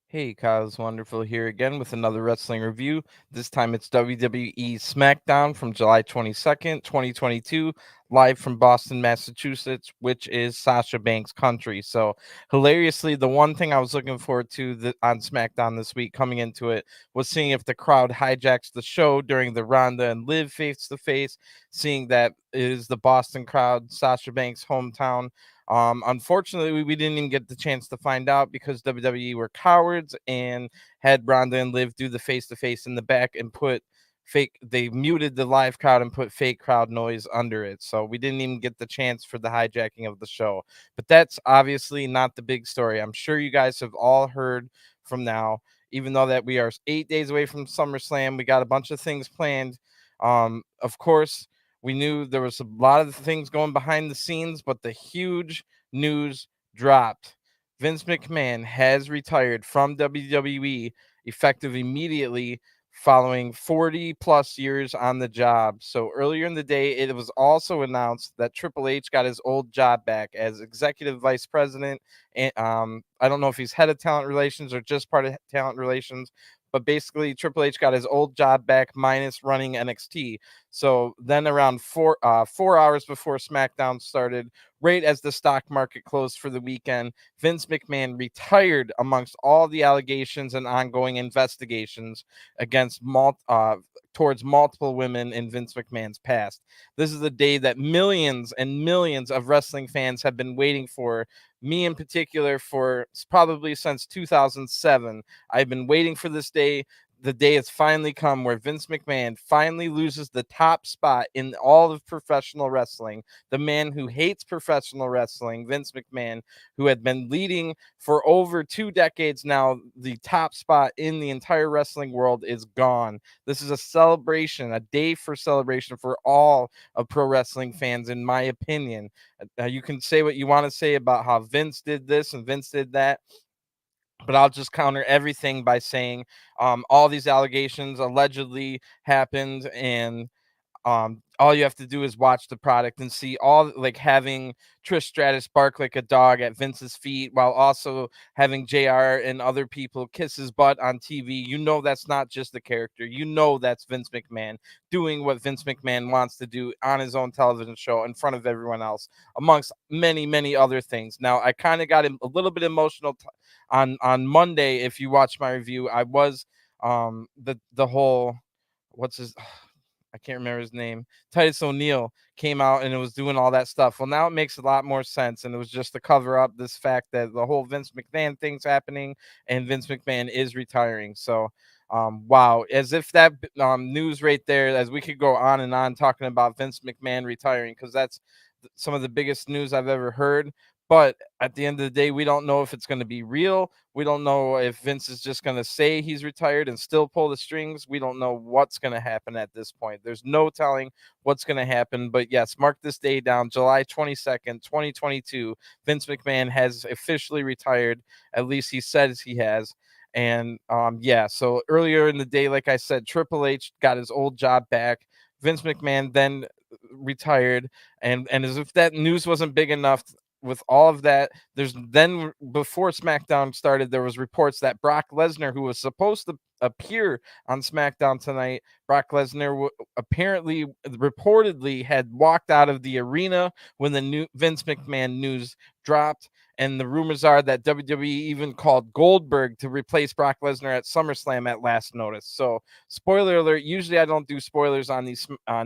Hey, Kyle's Wonderful here again with another wrestling review. This time it's WWE Smackdown from July 22nd, 2022, live from Boston, Massachusetts, which is Sasha Banks' country. So, hilariously, the one thing I was looking forward to on Smackdown this week coming into it was seeing if the crowd hijacks the show during the Ronda and Liv face to face, seeing that it is the Boston crowd, Sasha Banks' hometown. Unfortunately, we didn't even get the chance to find out because WWE were cowards and had Ronda and Liv do the face to face in the back and put fake. They muted the live crowd and put fake crowd noise under it, so we didn't even get the chance for the hijacking of the show. But that's obviously not the big story. I'm sure you guys have all heard from now. Even though that we are 8 days away from SummerSlam, we got a bunch of things planned. Of course, we knew there was a lot of things going behind the scenes, but the huge news dropped. Vince McMahon has retired from WWE effective immediately following 40 plus years on the job. So earlier in the day, it was also announced that Triple H got his old job back as executive vice president. And I don't know if he's head of talent relations or just part of talent relations, but basically Triple H got his old job back minus running NXT. So then around 4 hours before SmackDown started, right as the stock market closed for the weekend, Vince McMahon retired amongst all the allegations and ongoing investigations against towards multiple women in Vince McMahon's past. This is a day that millions and millions of wrestling fans have been waiting for. Me in particular, for probably since 2007. I've been waiting for this day. The day has finally come where Vince McMahon finally loses the top spot in all of professional wrestling. The man who hates professional wrestling, Vince McMahon, who had been leading for over 2 decades now, the top spot in the entire wrestling world is gone. This is a celebration, a day for celebration for all of pro wrestling fans, in my opinion. You can say what you want to say about how Vince did this and Vince did that, but I'll just counter everything by saying all these allegations allegedly happened, and all you have to do is watch the product and see all, like, having Trish Stratus bark like a dog at Vince's feet while also having JR and other people kiss his butt on TV. You know that's not just the character. You know that's Vince McMahon doing what Vince McMahon wants to do on his own television show in front of everyone else, amongst many other things. Now, I kind of got a little bit emotional on Monday. If you watch my review, I was the whole, what's his I can't remember his name. Titus O'Neil came out and it was doing all that stuff. Well, now it makes a lot more sense. And it was just to cover up this fact that the whole Vince McMahon thing's happening and Vince McMahon is retiring. So, wow, as if that news right there, as we could go on and on talking about Vince McMahon retiring, because that's some of the biggest news I've ever heard. But at the end of the day, we don't know if it's going to be real. We don't know if Vince is just going to say he's retired and still pull the strings. We don't know what's going to happen at this point. There's no telling what's going to happen. But yes, mark this day down, July 22nd, 2022. Vince McMahon has officially retired. At least he says he has. And yeah, so earlier in the day, like I said, Triple H got his old job back. Vince McMahon then retired, and as if that news wasn't big enough, with all of that, there's then, before SmackDown started, there was reports that Brock Lesnar, who was supposed to appear on SmackDown tonight, Brock Lesnar apparently, reportedly, had walked out of the arena when the new Vince McMahon news dropped. And the rumors are that WWE even called Goldberg to replace Brock Lesnar at SummerSlam at last notice. So, spoiler alert, usually I don't do spoilers on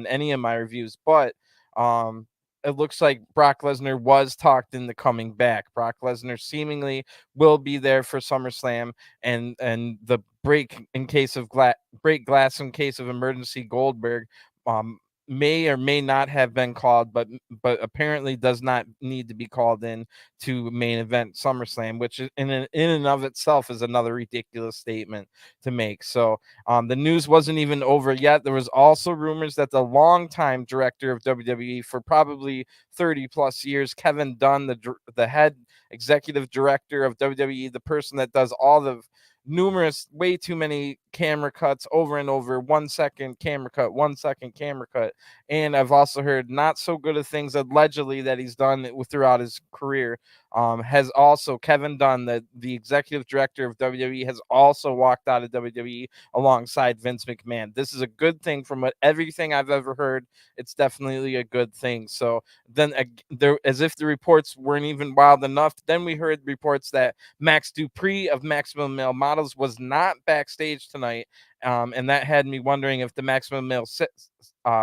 any of my reviews, but it looks like Brock Lesnar was talked into coming back. Brock Lesnar seemingly will be there for SummerSlam, and the break glass in case of emergency Goldberg um may or may not have been called, but apparently does not need to be called in to main event SummerSlam, which in and of itself is another ridiculous statement to make. So the news wasn't even over yet. There was also rumors that the longtime director of WWE for probably 30 plus years, Kevin Dunn, the head executive director of WWE, the person that does all the way too many camera cuts over and over, 1 second camera cut, 1 second camera cut. And I've also heard not so good of things allegedly that he's done throughout his career. Has also Kevin Dunn, the executive director of WWE, has also walked out of WWE alongside Vince McMahon. This is a good thing from everything I've ever heard. It's definitely a good thing. So then there, as if the reports weren't even wild enough, then we heard reports that Max Dupri of Maximum Male Models was not backstage tonight. And that had me wondering if the Maximum Male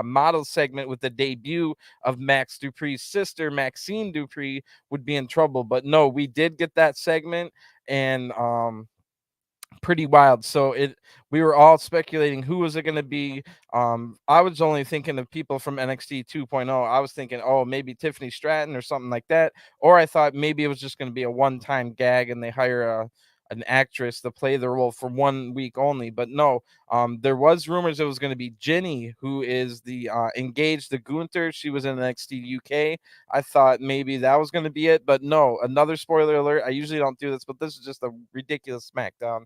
Models segment with the debut of Max Dupri's sister, Maxxine Dupri, would be in trouble. But no, we did get that segment, and pretty wild. So we were all speculating who was it going to be. I was only thinking of people from NXT 2.0. I was thinking, oh, maybe Tiffany Stratton or something like that, or I thought maybe it was just going to be a one-time gag and they hire an actress to play the role for 1 week only. But no, there was rumors it was going to be Ginny, who is the engaged to Gunter. She was in NXT UK. I thought maybe that was going to be it, but no. Another spoiler alert. I usually don't do this, but this is just a ridiculous SmackDown.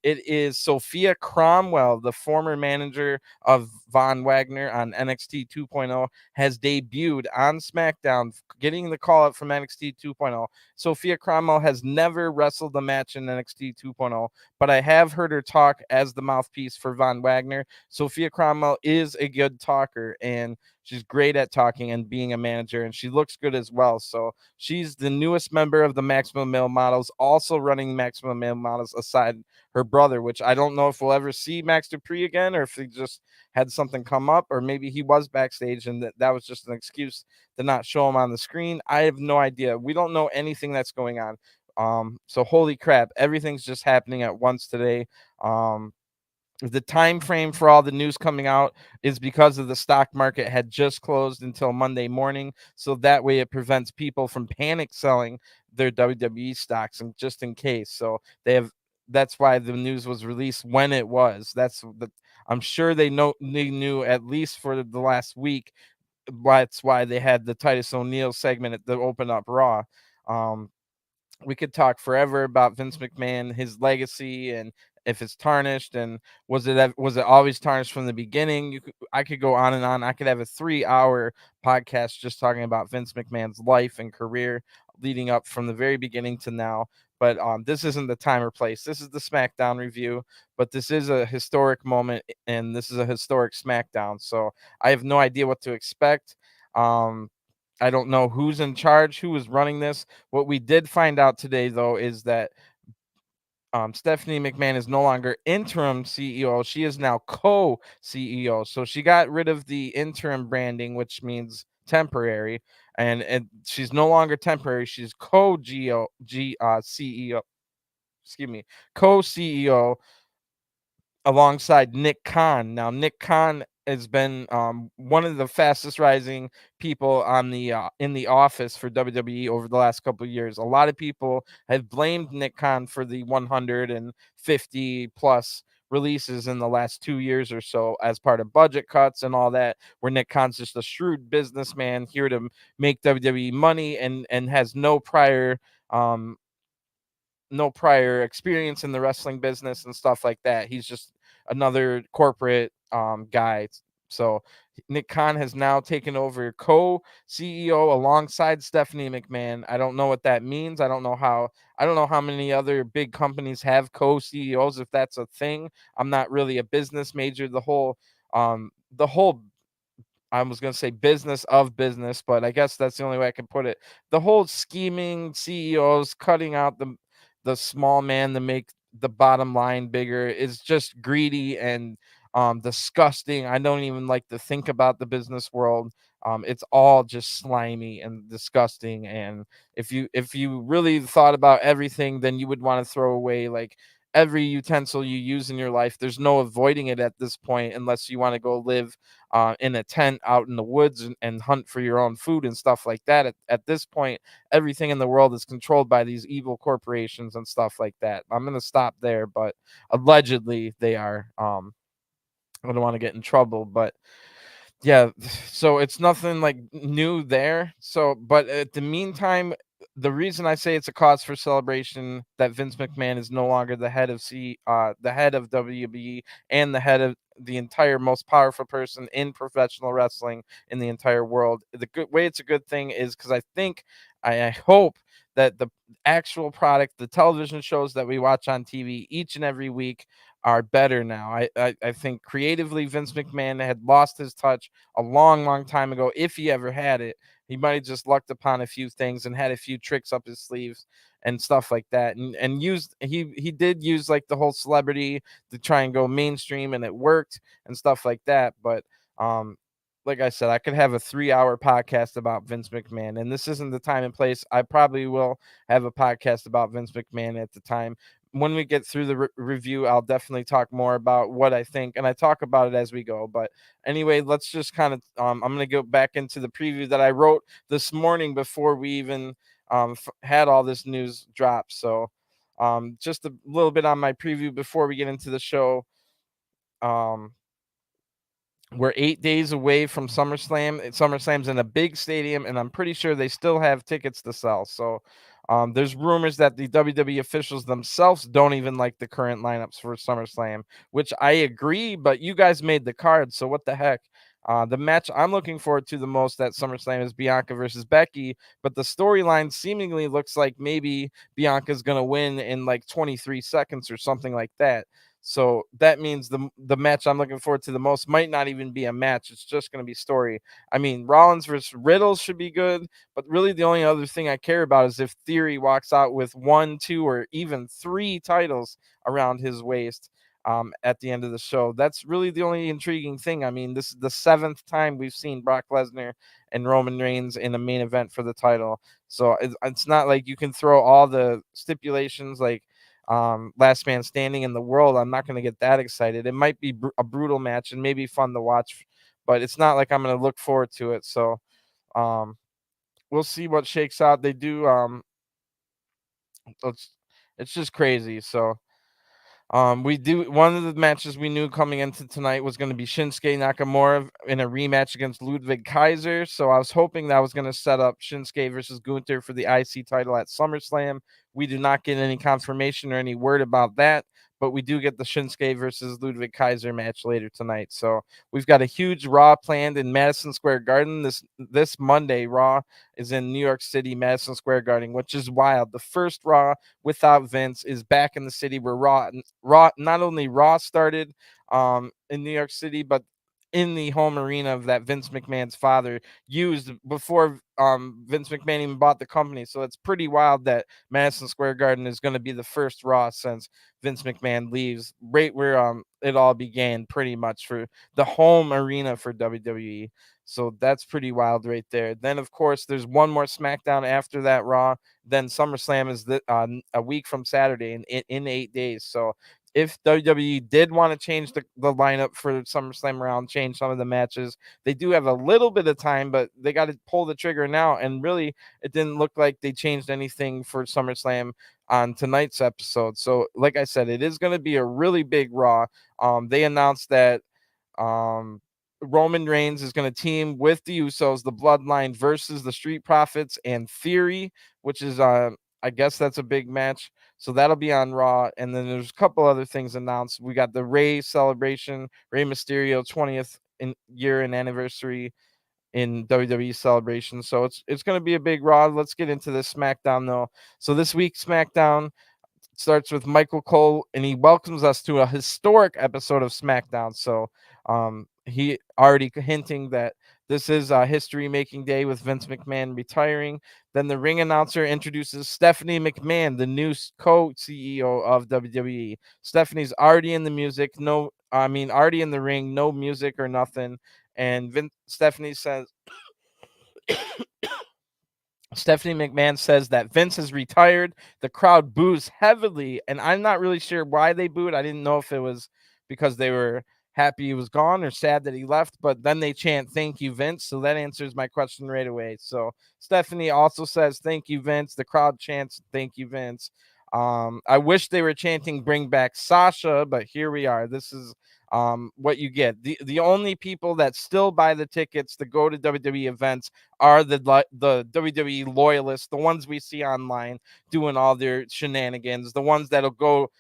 It is Sophia Cromwell, the former manager of Von Wagner on NXT 2.0, has debuted on SmackDown, getting the call up from NXT 2.0. Sophia Cromwell has never wrestled a match in NXT 2.0, but I have heard her talk as the mouthpiece for Von Wagner. Sophia Cromwell is a good talker, and she's great at talking and being a manager, and she looks good as well. So she's the newest member of the Maximum Male Models, also running Maximum Male Models aside her brother, which I don't know if we'll ever see Max Dupree again, or if he just had something come up, or maybe he was backstage and that was just an excuse to not show him on the screen. I have no idea. We don't know anything that's going on. So holy crap, everything's just happening at once today. The time frame for all the news coming out is because of the stock market had just closed until Monday morning, so that way it prevents people from panic selling their WWE stocks, and just in case. So that's why the news was released when it was. I'm sure they knew at least for the last week. That's why they had the Titus O'Neil segment at the Open Up Raw. We could talk forever about Vince McMahon, his legacy, and if it's tarnished, and was it always tarnished from the beginning? I could go on and on. I could have a 3-hour podcast just talking about Vince McMahon's life and career leading up from the very beginning to now. But this isn't the time or place. This is the SmackDown review, but this is a historic moment, and this is a historic SmackDown. So I have no idea what to expect. I don't know who's in charge, who is running this. What we did find out today, though, is that Stephanie McMahon is no longer interim CEO. She is now co-CEO. So she got rid of the interim branding, which means temporary, and she's no longer temporary. She's CEO, excuse me, co-CEO alongside Nick Khan. Now, Nick Khan has been one of the fastest rising people on the in the office for WWE over the last couple of years. A lot of people have blamed Nick Khan for the 150 plus releases in the last 2 years or so as part of budget cuts and all that, where Nick Khan's just a shrewd businessman here to make WWE money, and has um no prior experience in the wrestling business and stuff like that. He's just another corporate guy. So Nick Khan has now taken over co-CEO alongside Stephanie McMahon. I don't know what that means. I don't know how many other big companies have co-CEOs, if that's a thing. I'm not really a business major. The whole I was going to say business of business, but I guess that's the only way I can put it. The whole scheming CEOs cutting out the small man to make the bottom line bigger is just greedy and disgusting. I don't even like to think about the business world. It's all just slimy and disgusting. And if you really thought about everything, then you would want to throw away like every utensil you use in your life. There's no avoiding it at this point, unless you want to go live in a tent out in the woods and hunt for your own food and stuff like that. At this point, everything in the world is controlled by these evil corporations and stuff like that. I'm going to stop there, but allegedly they are. I don't want to get in trouble, but yeah, so it's nothing like new there. So, but at the meantime, the reason I say it's a cause for celebration that Vince McMahon is no longer the head of the head of WWE and the head of the entire most powerful person in professional wrestling in the entire world. The good way it's a good thing is because I hope that the actual product, the television shows that we watch on TV each and every week are better now. I think creatively Vince McMahon had lost his touch a long time ago, if he ever had it. He might have just lucked upon a few things and had a few tricks up his sleeves and stuff like that. And used he did use like the whole celebrity to try and go mainstream, and it worked and stuff like that. But um like I said, I could have a 3-hour podcast about Vince McMahon, and this isn't the time and place. I probably will have a podcast about Vince McMahon at the time. When we get through the review, I'll definitely talk more about what I think, and I talk about it as we go. But anyway, let's just kind of I'm going to go back into the preview that I wrote this morning before we even had all this news drop. So just a little bit on my preview before we get into the show. um we're 8 days away from SummerSlam. SummerSlam's in a big stadium, and I'm pretty sure they still have tickets to sell. So there's rumors that the WWE officials themselves don't even like the current lineups for SummerSlam, which I agree, but you guys made the card, so what the heck? The match I'm looking forward to the most at SummerSlam is Bianca versus Becky, but the storyline seemingly looks like maybe Bianca's going to win in like 23 seconds or something like that. So that means the match I'm looking forward to the most might not even be a match. It's just going to be story. I mean, Rollins versus Riddle should be good, but really the only other thing I care about is if Theory walks out with 1, 2, or even 3 titles around his waist at the end of the show. That's really the only intriguing thing. I mean, this is the 7th time we've seen Brock Lesnar and Roman Reigns in a main event for the title. So it's not like you can throw all the stipulations like last man standing in the world. I'm not going to get that excited. It might be a brutal match and maybe fun to watch, but it's not like I'm going to look forward to it. So um, we'll see what shakes out. They do. It's just crazy. So we do one of the matches we knew coming into tonight was going to be Shinsuke Nakamura in a rematch against Ludwig Kaiser. So I was hoping that was going to set up Shinsuke versus Gunter for the IC title at SummerSlam. We do not get any confirmation or any word about that, but we do get the Shinsuke versus Ludwig Kaiser match later tonight. So we've got a huge Raw planned in Madison Square Garden this Monday. Raw is in New York City, Madison Square Garden, which is wild. The first Raw without Vince is back in the city where Raw not only Raw started in New York City, but in the home arena of that Vince McMahon's father used before Vince McMahon even bought the company. So it's pretty wild that Madison Square Garden is going to be the first Raw since Vince McMahon leaves, right where it all began, pretty much, for the home arena for WWE. So that's pretty wild right there. Then of course there's one more SmackDown after that Raw. Then SummerSlam is a week from Saturday in 8 days. So if WWE did want to change the lineup for SummerSlam round, change some of the matches, they do have a little bit of time, but they got to pull the trigger now. And really, it didn't look like they changed anything for SummerSlam on tonight's episode. So, like I said, it is going to be a really big Raw. They announced that um, Roman Reigns is going to team with the Usos, the Bloodline versus the Street Profits and Theory, which is I guess that's a big match. So that'll be on Raw. And then there's a couple other things announced. We got the Rey celebration, Rey Mysterio 20th year and anniversary in WWE celebration. So it's going to be a big Raw. Let's get into this SmackDown though. So this week's SmackDown starts with Michael Cole, and he welcomes us to a historic episode of SmackDown. So he already hinting that this is a history-making day with Vince McMahon retiring. Then the ring announcer introduces Stephanie McMahon, the new co-CEO of WWE. Stephanie's already in the music, already in the ring, no music or nothing. And Stephanie says, Stephanie McMahon says that Vince has retired. The crowd boos heavily, and I'm not really sure why they booed. I didn't know if it was because they were happy he was gone or sad that he left, but then they chant, "Thank you, Vince." So that answers my question right away. So Stephanie also says, "Thank you, Vince." The crowd chants, "Thank you, Vince." I wish they were chanting "Bring back Sasha," but here we are. This is what you get. The only people that still buy the tickets to go to WWE events are the WWE loyalists, the ones we see online doing all their shenanigans, the ones that'll go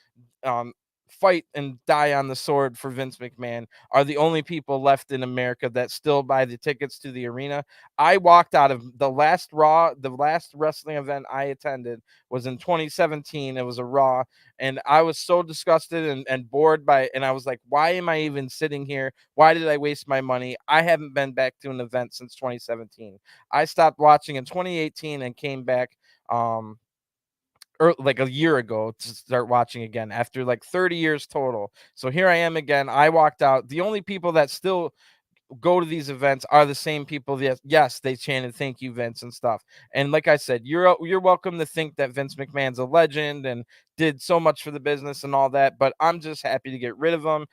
um, fight and die on the sword for Vince McMahon, are the only people left in America that still buy the tickets to the arena. I walked out of the last Raw, the last wrestling event I attended was in 2017. It was a Raw, and I was so disgusted and bored by, and I was like, why am I even sitting here? Why did I waste my money? I haven't been back to an event since 2017. I stopped watching in 2018 and came back like a year ago to start watching again after like 30 years total. So here I am again. I walked out. The only people that still go to these events are the same people that, yes, they chanted "Thank you, Vince" and stuff. And like I said, you're welcome to think that Vince McMahon's a legend and did so much for the business and all that, but I'm just happy to get rid of him.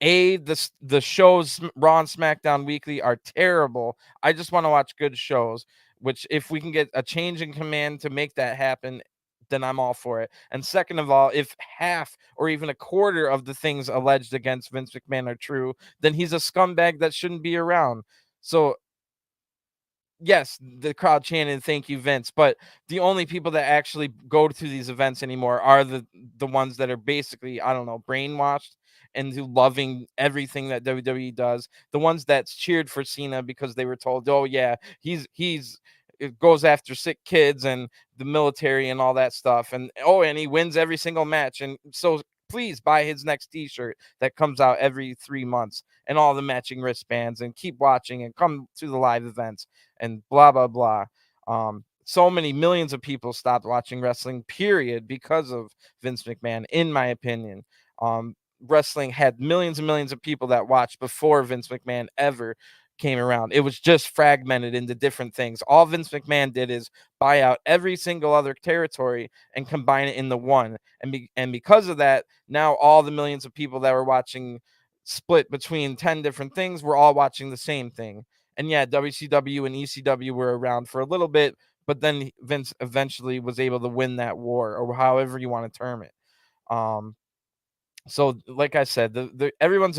The shows Raw and SmackDown weekly are terrible. I just want to watch good shows, which if we can get a change in command to make that happen, then I'm all for it. And second of all, if half or even a quarter of the things alleged against Vince McMahon are true, then he's a scumbag that shouldn't be around. So yes, the crowd chanted "Thank you, Vince," but the only people that actually go to these events anymore are the ones that are basically, I don't know, brainwashed into loving everything that WWE does. The ones that's cheered for Cena because they were told, "Oh yeah, he's it goes after sick kids and the military and all that stuff," and and he wins every single match, and so please buy his next T-shirt that comes out every 3 months and all the matching wristbands, and keep watching and come to the live events and blah blah blah. So many millions of people stopped watching wrestling, period, because of Vince McMahon, in my opinion. Wrestling had millions and millions of people that watched before Vince McMahon ever came around. It was just fragmented into different things. All Vince McMahon did is buy out every single other territory and combine it into one. And because of that, now all the millions of people that were watching split between 10 different things were all watching the same thing. And yeah, WCW and ECW were around for a little bit, but then Vince eventually was able to win that war, or however you want to term it. Um, so, like I said, everyone's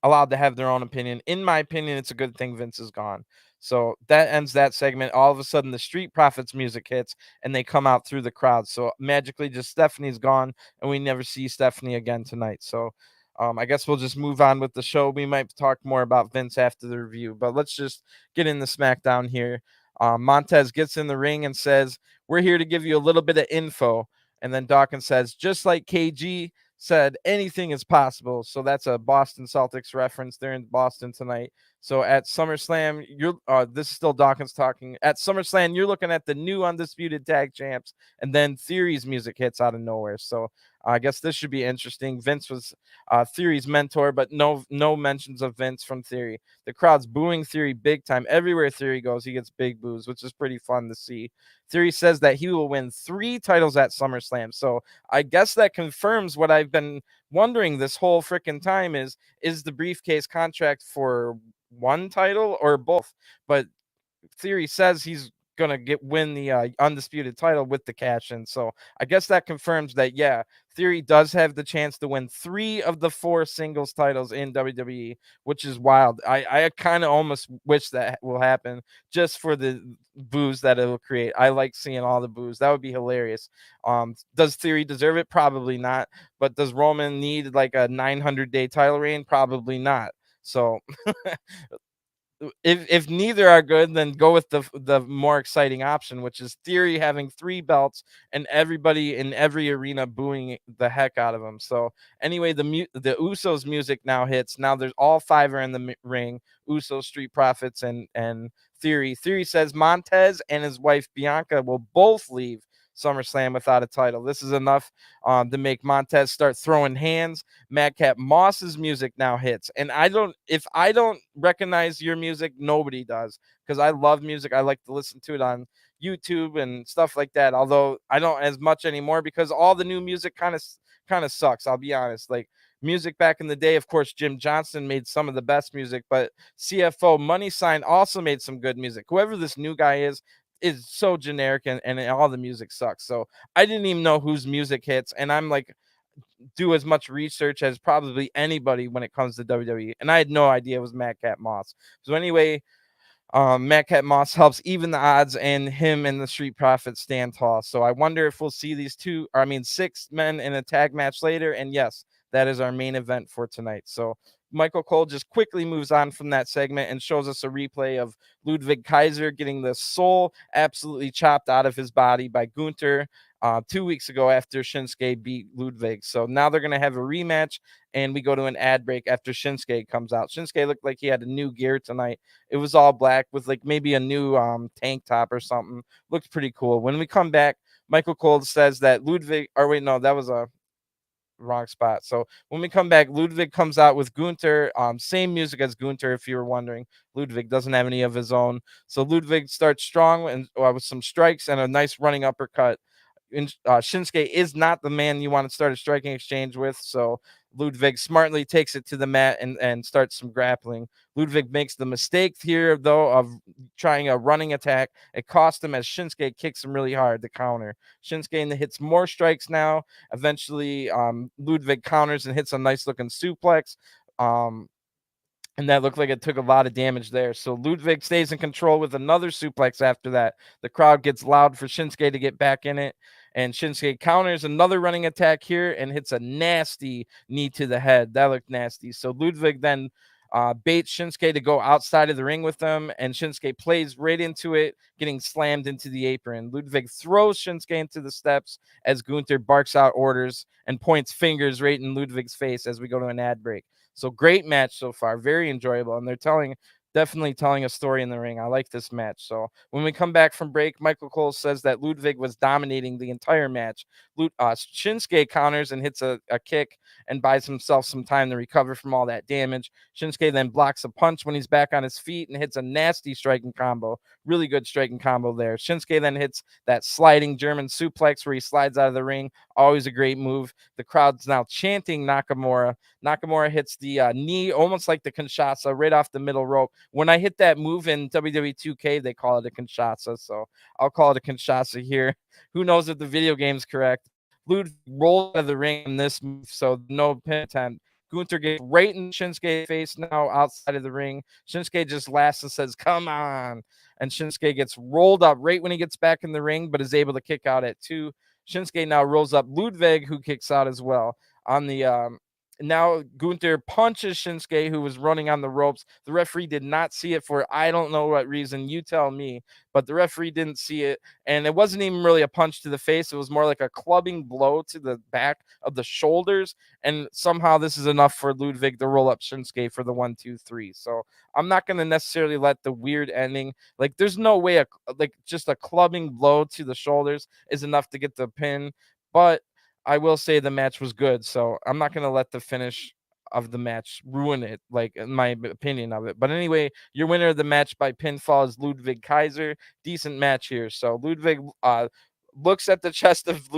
allowed to have their own opinion. In my opinion, it's a good thing Vince is gone. So that ends that segment. All of a sudden, the Street Profits music hits and they come out through the crowd. So magically, just Stephanie's gone, and we never see Stephanie again tonight. So I guess we'll just move on with the show. We might talk more about Vince after the review, but let's just get in the SmackDown here. Montez gets in the ring and says, "We're here to give you a little bit of info." And then Dawkins says, "Just like KG said, anything is possible." So that's a Boston Celtics reference. They're in Boston tonight. So at SummerSlam, this is still Dawkins talking. At SummerSlam, you're looking at the new undisputed tag champs, and then Theory's music hits out of nowhere. So I guess this should be interesting. Vince was Theory's mentor, but no mentions of Vince from Theory. The crowd's booing Theory big time. Everywhere Theory goes, he gets big boos, which is pretty fun to see. Theory says that he will win 3 titles at SummerSlam. So I guess that confirms what I've been wondering this whole freaking time is the briefcase contract for one title or both? But Theory says he's gonna win the undisputed title with the cash in. So I guess that confirms that, yeah, Theory does have the chance to win 3 of the 4 singles titles in WWE, which is wild. I kind of almost wish that will happen just for the boos that it will create. I like seeing all the boos. That would be hilarious. Does Theory deserve it? Probably not. But does Roman need like a 900-day title reign? Probably not. So if neither are good, then go with the more exciting option, which is Theory having 3 belts and everybody in every arena booing the heck out of him. So anyway, the Usos music now hits. Now there's all 5 are in the ring. Usos, Street Profits, and Theory. Theory says Montez and his wife Bianca will both leave SummerSlam without a title. This is enough to make Montez start throwing hands. Madcap Moss's music now hits, and if I don't recognize your music, nobody does, because I love music. I like to listen to it on YouTube and stuff like that. Although I don't as much anymore because all the new music kind of sucks. I'll be honest. Like music back in the day, of course, Jim Johnston made some of the best music, but CFO Money Sign also made some good music. Whoever this new guy is, is so generic, and all the music sucks. So I didn't even know whose music hits, and I'm like do as much research as probably anybody when it comes to WWE, and I had no idea it was Madcap Moss. So anyway, Madcap Moss helps even the odds, and him and the Street Profits stand tall. So I wonder if we'll see these six men in a tag match later. And yes, that is our main event for tonight. So Michael Cole just quickly moves on from that segment and shows us a replay of Ludwig Kaiser getting the soul absolutely chopped out of his body by Gunter 2 weeks ago after Shinsuke beat Ludwig. So now they're going to have a rematch, and we go to an ad break after Shinsuke comes out. Shinsuke looked like he had a new gear tonight. It was all black with like maybe a new tank top or something. Looked pretty cool. When we come back, Michael Cole says that Ludwig, or wait, no, that was a wrong spot. So when we come back, Ludwig comes out with Gunter. Same music as Gunter, if you were wondering. Ludwig doesn't have any of his own. So Ludwig starts strong and with some strikes and a nice running uppercut. Shinsuke is not the man you want to start a striking exchange with. So Ludwig smartly takes it to the mat and starts some grappling. Ludwig makes the mistake here, though, of trying a running attack. It cost him as Shinsuke kicks him really hard to counter. Shinsuke hits more strikes now. Eventually, Ludwig counters and hits a nice looking suplex. And that looked like it took a lot of damage there. So Ludwig stays in control with another suplex after that. The crowd gets loud for Shinsuke to get back in it. And Shinsuke counters another running attack here and hits a nasty knee to the head. That looked nasty. So Ludwig then baits Shinsuke to go outside of the ring with them. And Shinsuke plays right into it, getting slammed into the apron. Ludwig throws Shinsuke into the steps as Gunter barks out orders and points fingers right in Ludwig's face as we go to an ad break. So great match so far, very enjoyable, and they're definitely telling a story in the ring. I like this match. So when we come back from break, Michael Cole says that Ludwig was dominating the entire match. Shinsuke counters and hits a kick and buys himself some time to recover from all that damage. Shinsuke then blocks a punch when he's back on his feet and hits a nasty striking combo. Really good striking combo there. Shinsuke then hits that sliding German suplex where he slides out of the ring. Always a great move. The crowd's now chanting Nakamura. Nakamura hits the knee almost like the Kinshasa right off the middle rope. When I hit that move in WWE 2K, they call it a Kinshasa. So I'll call it a Kinshasa here. Who knows if the video game's correct? Ludwig rolled out of the ring in this move, so no pin attempt. Gunter gets right in Shinsuke's face now outside of the ring. Shinsuke just laughs and says, "Come on." And Shinsuke gets rolled up right when he gets back in the ring, but is able to kick out at 2. Shinsuke now rolls up Ludwig, who kicks out as well. On the now Gunter punches Shinsuke, who was running on the ropes. The referee did not see it for I don't know what reason. You tell me. But the referee didn't see it. And it wasn't even really a punch to the face. It was more like a clubbing blow to the back of the shoulders. And somehow this is enough for Ludwig to roll up Shinsuke for the 1-2-3. So I'm not going to necessarily let the weird ending, like there's no way just a clubbing blow to the shoulders is enough to get the pin. But I will say the match was good, so I'm not going to let the finish of the match ruin it, like in my opinion of it. But anyway, your winner of the match by pinfall is Ludwig Kaiser. Decent match here. So Ludwig looks at the chest of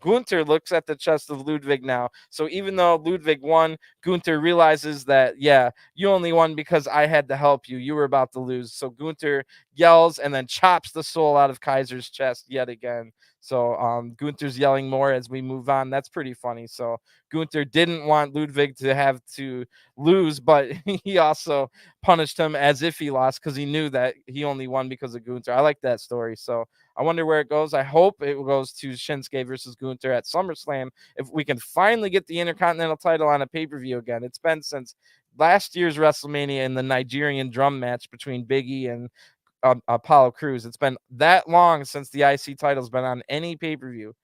Gunter looks at the chest of Ludwig now. So even though Ludwig won, Gunter realizes that, yeah, you only won because I had to help you. You were about to lose. So Gunter yells and then chops the soul out of Kaiser's chest yet again. So Gunter's yelling more as we move on. That's pretty funny. So Gunter didn't want Ludwig to have to lose, but he also punished him as if he lost because he knew that he only won because of Gunter. I like that story. So I wonder where it goes. I hope it goes to Shinsuke versus Gunter at SummerSlam. If we can finally get the Intercontinental title on a pay-per-view again. It's been since last year's WrestleMania in the Nigerian drum match between Big E and Apollo Crews. It's been that long since the IC title's been on any pay-per-view.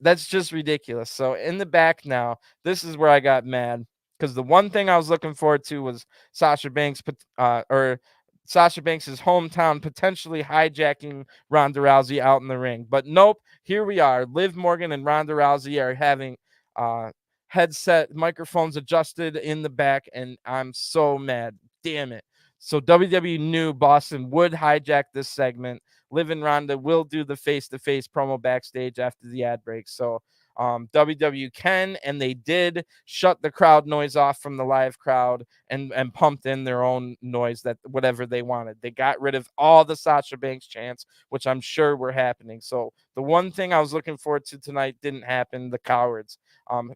That's just ridiculous. So in the back now, this is where I got mad because the one thing I was looking forward to was Sasha Banks Sasha Banks' hometown potentially hijacking Ronda Rousey out in the ring. But nope, here we are. Liv Morgan and Ronda Rousey are having headset microphones adjusted in the back, and I'm so mad. Damn it. So WWE knew Boston would hijack this segment. Liv and Ronda will do the face-to-face promo backstage after the ad break. So WWE can, and they did shut the crowd noise off from the live crowd and pumped in their own noise, that whatever they wanted. They got rid of all the Sasha Banks chants, which I'm sure were happening. So the one thing I was looking forward to tonight didn't happen. The cowards.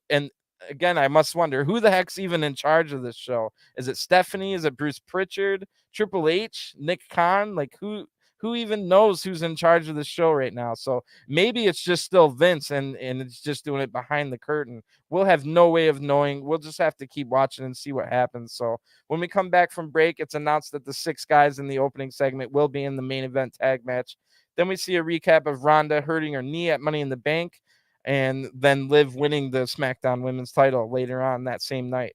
And again, I must wonder, who the heck's even in charge of this show? Is it Stephanie? Is it Bruce Pritchard? Triple H? Nick Khan? Like, who even knows who's in charge of the show right now? So maybe it's just still Vince, and it's just doing it behind the curtain. We'll have no way of knowing. We'll just have to keep watching and see what happens. So when we come back from break, it's announced that the 6 guys in the opening segment will be in the main event tag match. Then we see a recap of Ronda hurting her knee at Money in the Bank, and then Liv winning the SmackDown Women's title later on that same night.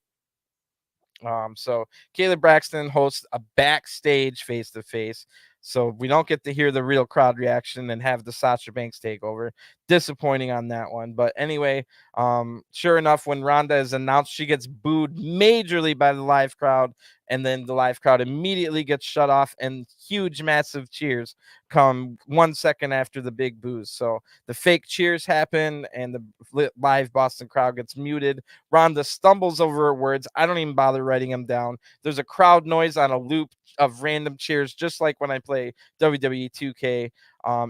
So Caleb Braxton hosts a backstage face-to-face, so we don't get to hear the real crowd reaction and have the Sasha Banks takeover. Disappointing on that one. But anyway, sure enough, when Ronda is announced, she gets booed majorly by the live crowd, and then the live crowd immediately gets shut off, and huge, massive cheers come 1 second after the big boos. So the fake cheers happen, and the live Boston crowd gets muted. Ronda stumbles over her words. I don't even bother writing them down. There's a crowd noise on a loop of random cheers, just like when I play WWE 2K.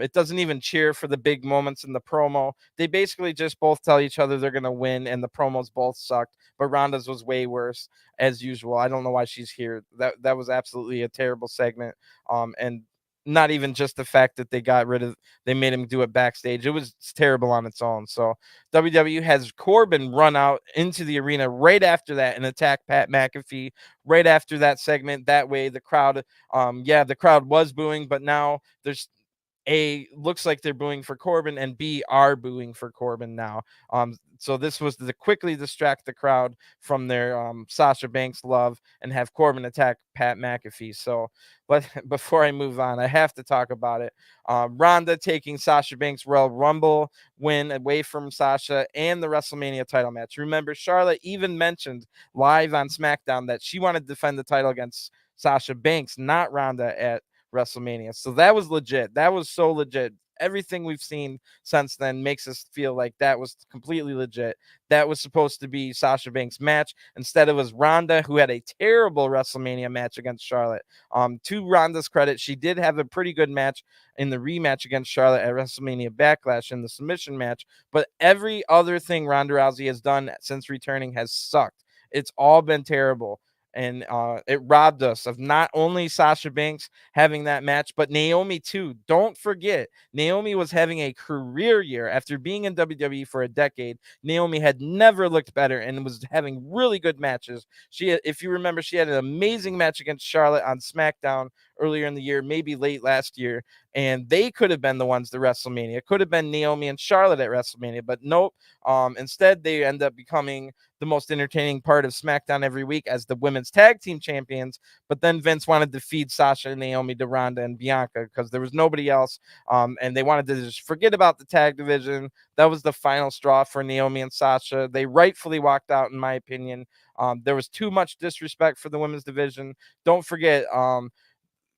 It doesn't even cheer for the big moments in the promo. They basically just both tell each other they're going to win, and the promos both sucked, but Ronda's was way worse as usual. I don't know why she's here. That was absolutely a terrible segment. And not even just the fact that they made him do it backstage. It was terrible on its own. So WWE has Corbin run out into the arena right after that and attack Pat McAfee right after that segment. That way the crowd, the crowd was booing, but now there's looks like they're booing for Corbin, and B, are booing for Corbin now. So this was to quickly distract the crowd from their Sasha Banks love and have Corbin attack Pat McAfee. So, but before I move on, I have to talk about it. Ronda taking Sasha Banks' Royal Rumble win away from Sasha and the WrestleMania title match. Remember, Charlotte even mentioned live on SmackDown that she wanted to defend the title against Sasha Banks, not Ronda, at WrestleMania. So that was legit. That was so legit. Everything we've seen since then makes us feel like that was completely legit. That was supposed to be Sasha Banks' match. Instead, it was Ronda, who had a terrible WrestleMania match against Charlotte. To Ronda's credit, she did have a pretty good match in the rematch against Charlotte at WrestleMania Backlash in the submission match. But every other thing Ronda Rousey has done since returning has sucked. It's all been terrible. And it robbed us of not only Sasha Banks having that match, but Naomi too. Don't forget, Naomi was having a career year after being in WWE for a decade. Naomi had never looked better and was having really good matches. If you remember, she had an amazing match against Charlotte on SmackDown earlier in the year, maybe late last year, and they could have been the ones to WrestleMania. It could have been Naomi and Charlotte at WrestleMania, but nope. Instead, they end up becoming the most entertaining part of SmackDown every week as the women's tag team champions. But then Vince wanted to feed Sasha and Naomi to Ronda and Bianca because there was nobody else. And they wanted to just forget about the tag division. That was the final straw for Naomi and Sasha. They rightfully walked out, in my opinion. There was too much disrespect for the women's division. Don't forget,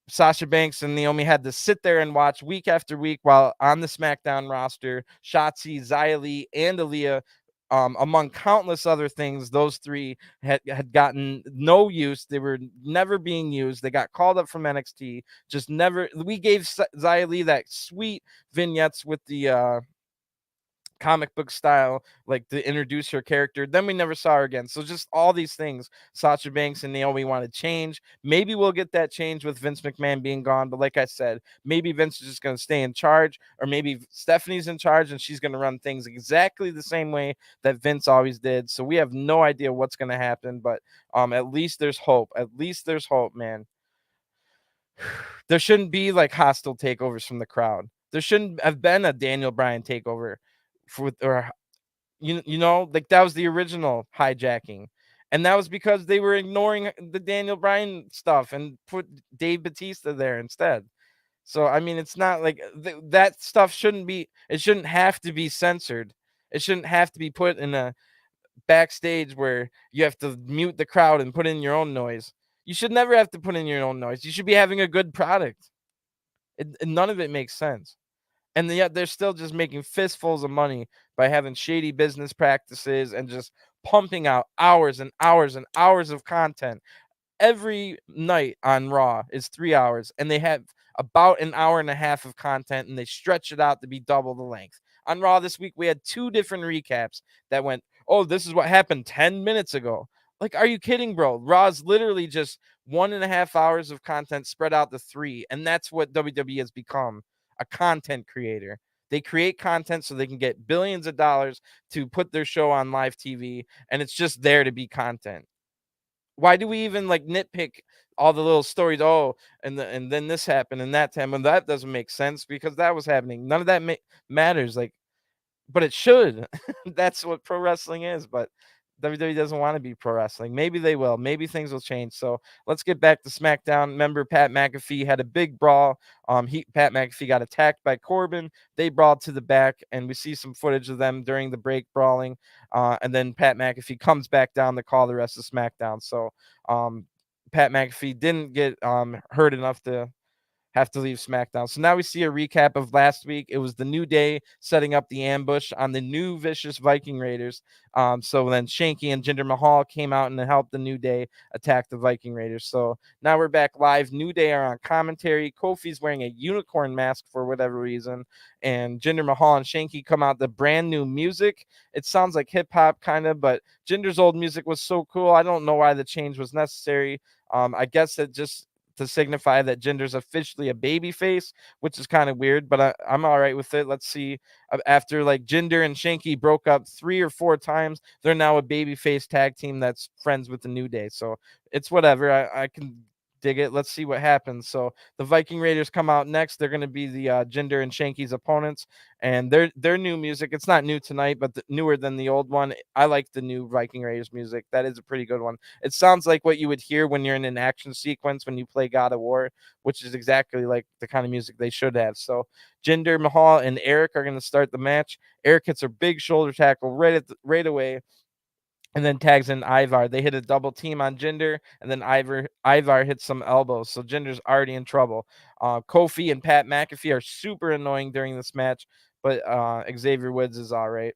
Sasha Banks and Naomi had to sit there and watch week after week while on the SmackDown roster. Shotzi, Xia Li, and Aaliyah, among countless other things, those three had gotten no use. They were never being used. They got called up from NXT. Just never. We gave Xia Li that sweet vignettes with the comic book style, like to introduce her character. Then we never saw her again. So just all these things Sasha Banks and Naomi want to change. Maybe we'll get that change with Vince McMahon being gone. But like I said, maybe Vince is just going to stay in charge, or maybe Stephanie's in charge and she's going to run things exactly the same way that Vince always did. So we have no idea what's going to happen, but at least there's hope. At least there's hope, man. There shouldn't be like hostile takeovers from the crowd. There shouldn't have been a Daniel Bryan takeover or like that was the original hijacking, and that was because they were ignoring the Daniel Bryan stuff and put Dave Batista there instead. So I mean, it's not like that stuff shouldn't have to be censored. It shouldn't have to be put in a backstage where you have to mute the crowd and put in your own noise. You should never have to put in your own noise. You should be having a good product. None of it makes sense. and yet they're still just making fistfuls of money by having shady business practices and just pumping out hours and hours and hours of content. Every night on Raw is 3 hours, and they have about an hour and a half of content, and they stretch it out to be double the length. On Raw this week, we had 2 different recaps that went, "Oh, this is what happened 10 minutes ago." Like, are you kidding, bro? Raw's literally just 1.5 hours of content spread out to 3, and that's what WWE has become, a content creator. They create content so they can get billions of dollars to put their show on live TV, and it's just there to be content. Why do we even like nitpick all the little stories? Oh, and then this happened and that time, and that doesn't make sense because that was happening. None of that matters. Like, but it should. That's what pro wrestling is. But WWE doesn't want to be pro wrestling. Maybe they will. Maybe things will change. So let's get back to SmackDown. Remember, Pat McAfee had a big brawl. Pat McAfee got attacked by Corbin. They brawled to the back, and we see some footage of them during the break brawling. And then Pat McAfee comes back down to call the rest of SmackDown. So Pat McAfee didn't get hurt enough to have to leave SmackDown. So now we see a recap of last week. It was the New Day setting up the ambush on the new vicious Viking Raiders. So then Shanky and Jinder Mahal came out and helped the New Day attack the Viking Raiders. So now we're back live. New Day are on commentary. Kofi's wearing a unicorn mask for whatever reason. And Jinder Mahal and Shanky come out the brand new music. It sounds like hip hop kind of, but Jinder's old music was so cool. I don't know why the change was necessary. I guess it just to signify that Jinder's officially a baby face, which is kind of weird, but I'm all right with it. Let's see. After like Jinder and Shanky broke up 3 or 4 times, they're now a baby face tag team that's friends with the New Day. So it's whatever. I can dig it. Let's see what happens. So the Viking Raiders come out next. They're going to be the Jinder and Shanky's opponents, and their new music. It's not new tonight, but newer than the old one. I like the new Viking Raiders music. That is a pretty good one. It sounds like what you would hear when you're in an action sequence when you play God of War, which is exactly like the kind of music they should have. So Jinder Mahal and Eric are going to start the match. Eric hits a big shoulder tackle right away, and then tags in Ivar. They hit a double team on Jinder, and then Ivar hits some elbows. So Jinder's already in trouble. Kofi and Pat McAfee are super annoying during this match, but Xavier Woods is all right.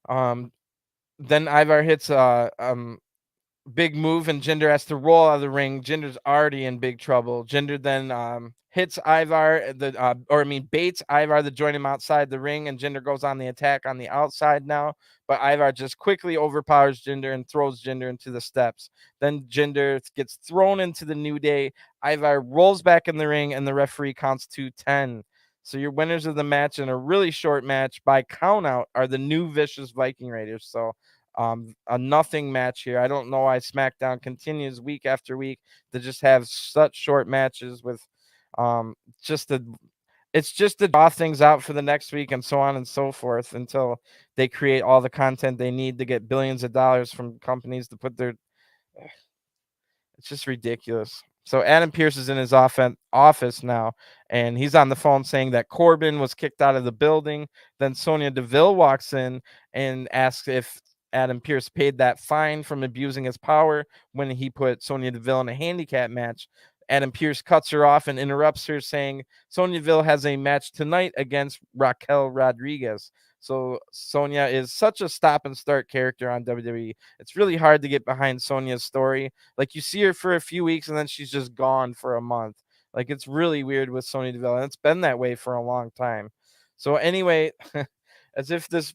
Then Ivar hits big move, and Jinder has to roll out of the ring. Jinder's already in big trouble. Jinder then hits Ivar, baits Ivar to join him outside the ring, and Jinder goes on the attack on the outside now. But Ivar just quickly overpowers Jinder and throws Jinder into the steps. Then Jinder gets thrown into the New Day. Ivar rolls back in the ring, and the referee counts to 10. So your winners of the match in a really short match by countout are the new vicious Viking Raiders. So a nothing match here. I don't know why SmackDown continues week after week to just have such short matches with just the it's just to draw things out for the next week and so on and so forth until they create all the content they need to get billions of dollars from companies to put their it's just ridiculous. So Adam Pearce is in his office now, and he's on the phone saying that Corbin was kicked out of the building. Then Sonya Deville walks in and asks if Adam Pearce paid that fine from abusing his power when he put Sonya Deville in a handicap match. Adam Pearce cuts her off and interrupts her, saying Sonya Deville has a match tonight against Raquel Rodriguez. So Sonya is such a stop and start character on WWE. It's really hard to get behind Sonya's story. Like, you see her for a few weeks and then she's just gone for a month. Like, it's really weird with Sonya Deville, and it's been that way for a long time. So anyway, as if this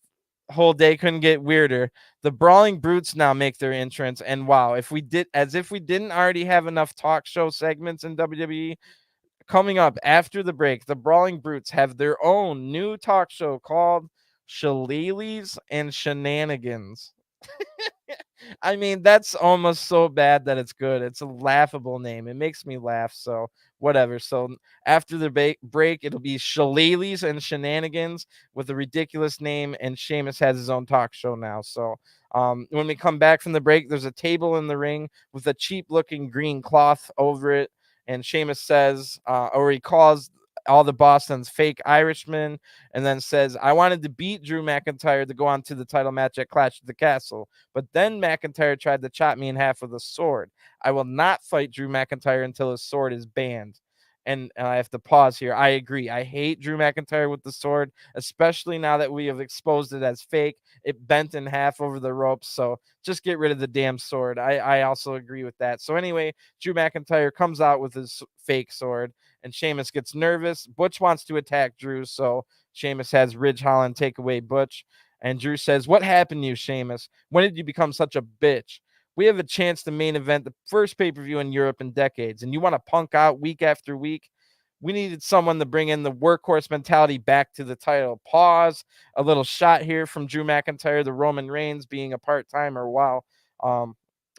whole day couldn't get weirder, the Brawling Brutes now make their entrance. And wow, if we didn't already have enough talk show segments in WWE, coming up after the break, the Brawling Brutes have their own new talk show called Shillelaghs and Shenanigans. I mean, that's almost so bad that it's good. It's a laughable name. It makes me laugh. So whatever. So after the break, it'll be Shillelaghs and Shenanigans with a ridiculous name. And Sheamus has his own talk show now. So when we come back from the break, there's a table in the ring with a cheap looking green cloth over it. And Sheamus says, or he calls all the Boston's fake Irishmen, and then says, I wanted to beat Drew McIntyre to go on to the title match at Clash of the Castle, but then McIntyre tried to chop me in half with a sword. I will not fight Drew McIntyre until his sword is banned. And I have to pause here. I agree. I hate Drew McIntyre with the sword, especially now that we have exposed it as fake. It bent in half over the ropes. So just get rid of the damn sword. I also agree with that. So anyway, Drew McIntyre comes out with his fake sword, and Sheamus gets nervous. Butch wants to attack Drew, so Sheamus has Ridge Holland take away Butch. And Drew says, "What happened to you, Sheamus? When did you become such a bitch? We have a chance to main event the first pay-per-view in Europe in decades, and you want to punk out week after week? We needed someone to bring in the workhorse mentality back to the title." Pause. A little shot here from Drew McIntyre, the Roman Reigns being a part-timer. Wow.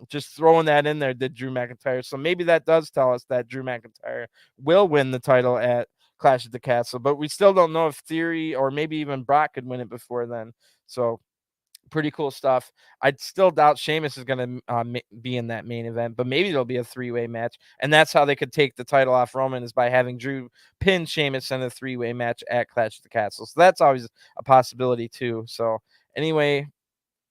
Just throwing that in there, did Drew McIntyre. So maybe that does tell us that Drew McIntyre will win the title at Clash at the Castle, but we still don't know if Theory or maybe even Brock could win it before then. So pretty cool stuff. I'd still doubt Sheamus is going to be in that main event, but maybe it'll be a three-way match. And that's how they could take the title off Roman, is by having Drew pin Sheamus in a three-way match at Clash at the Castle. So that's always a possibility too. So anyway,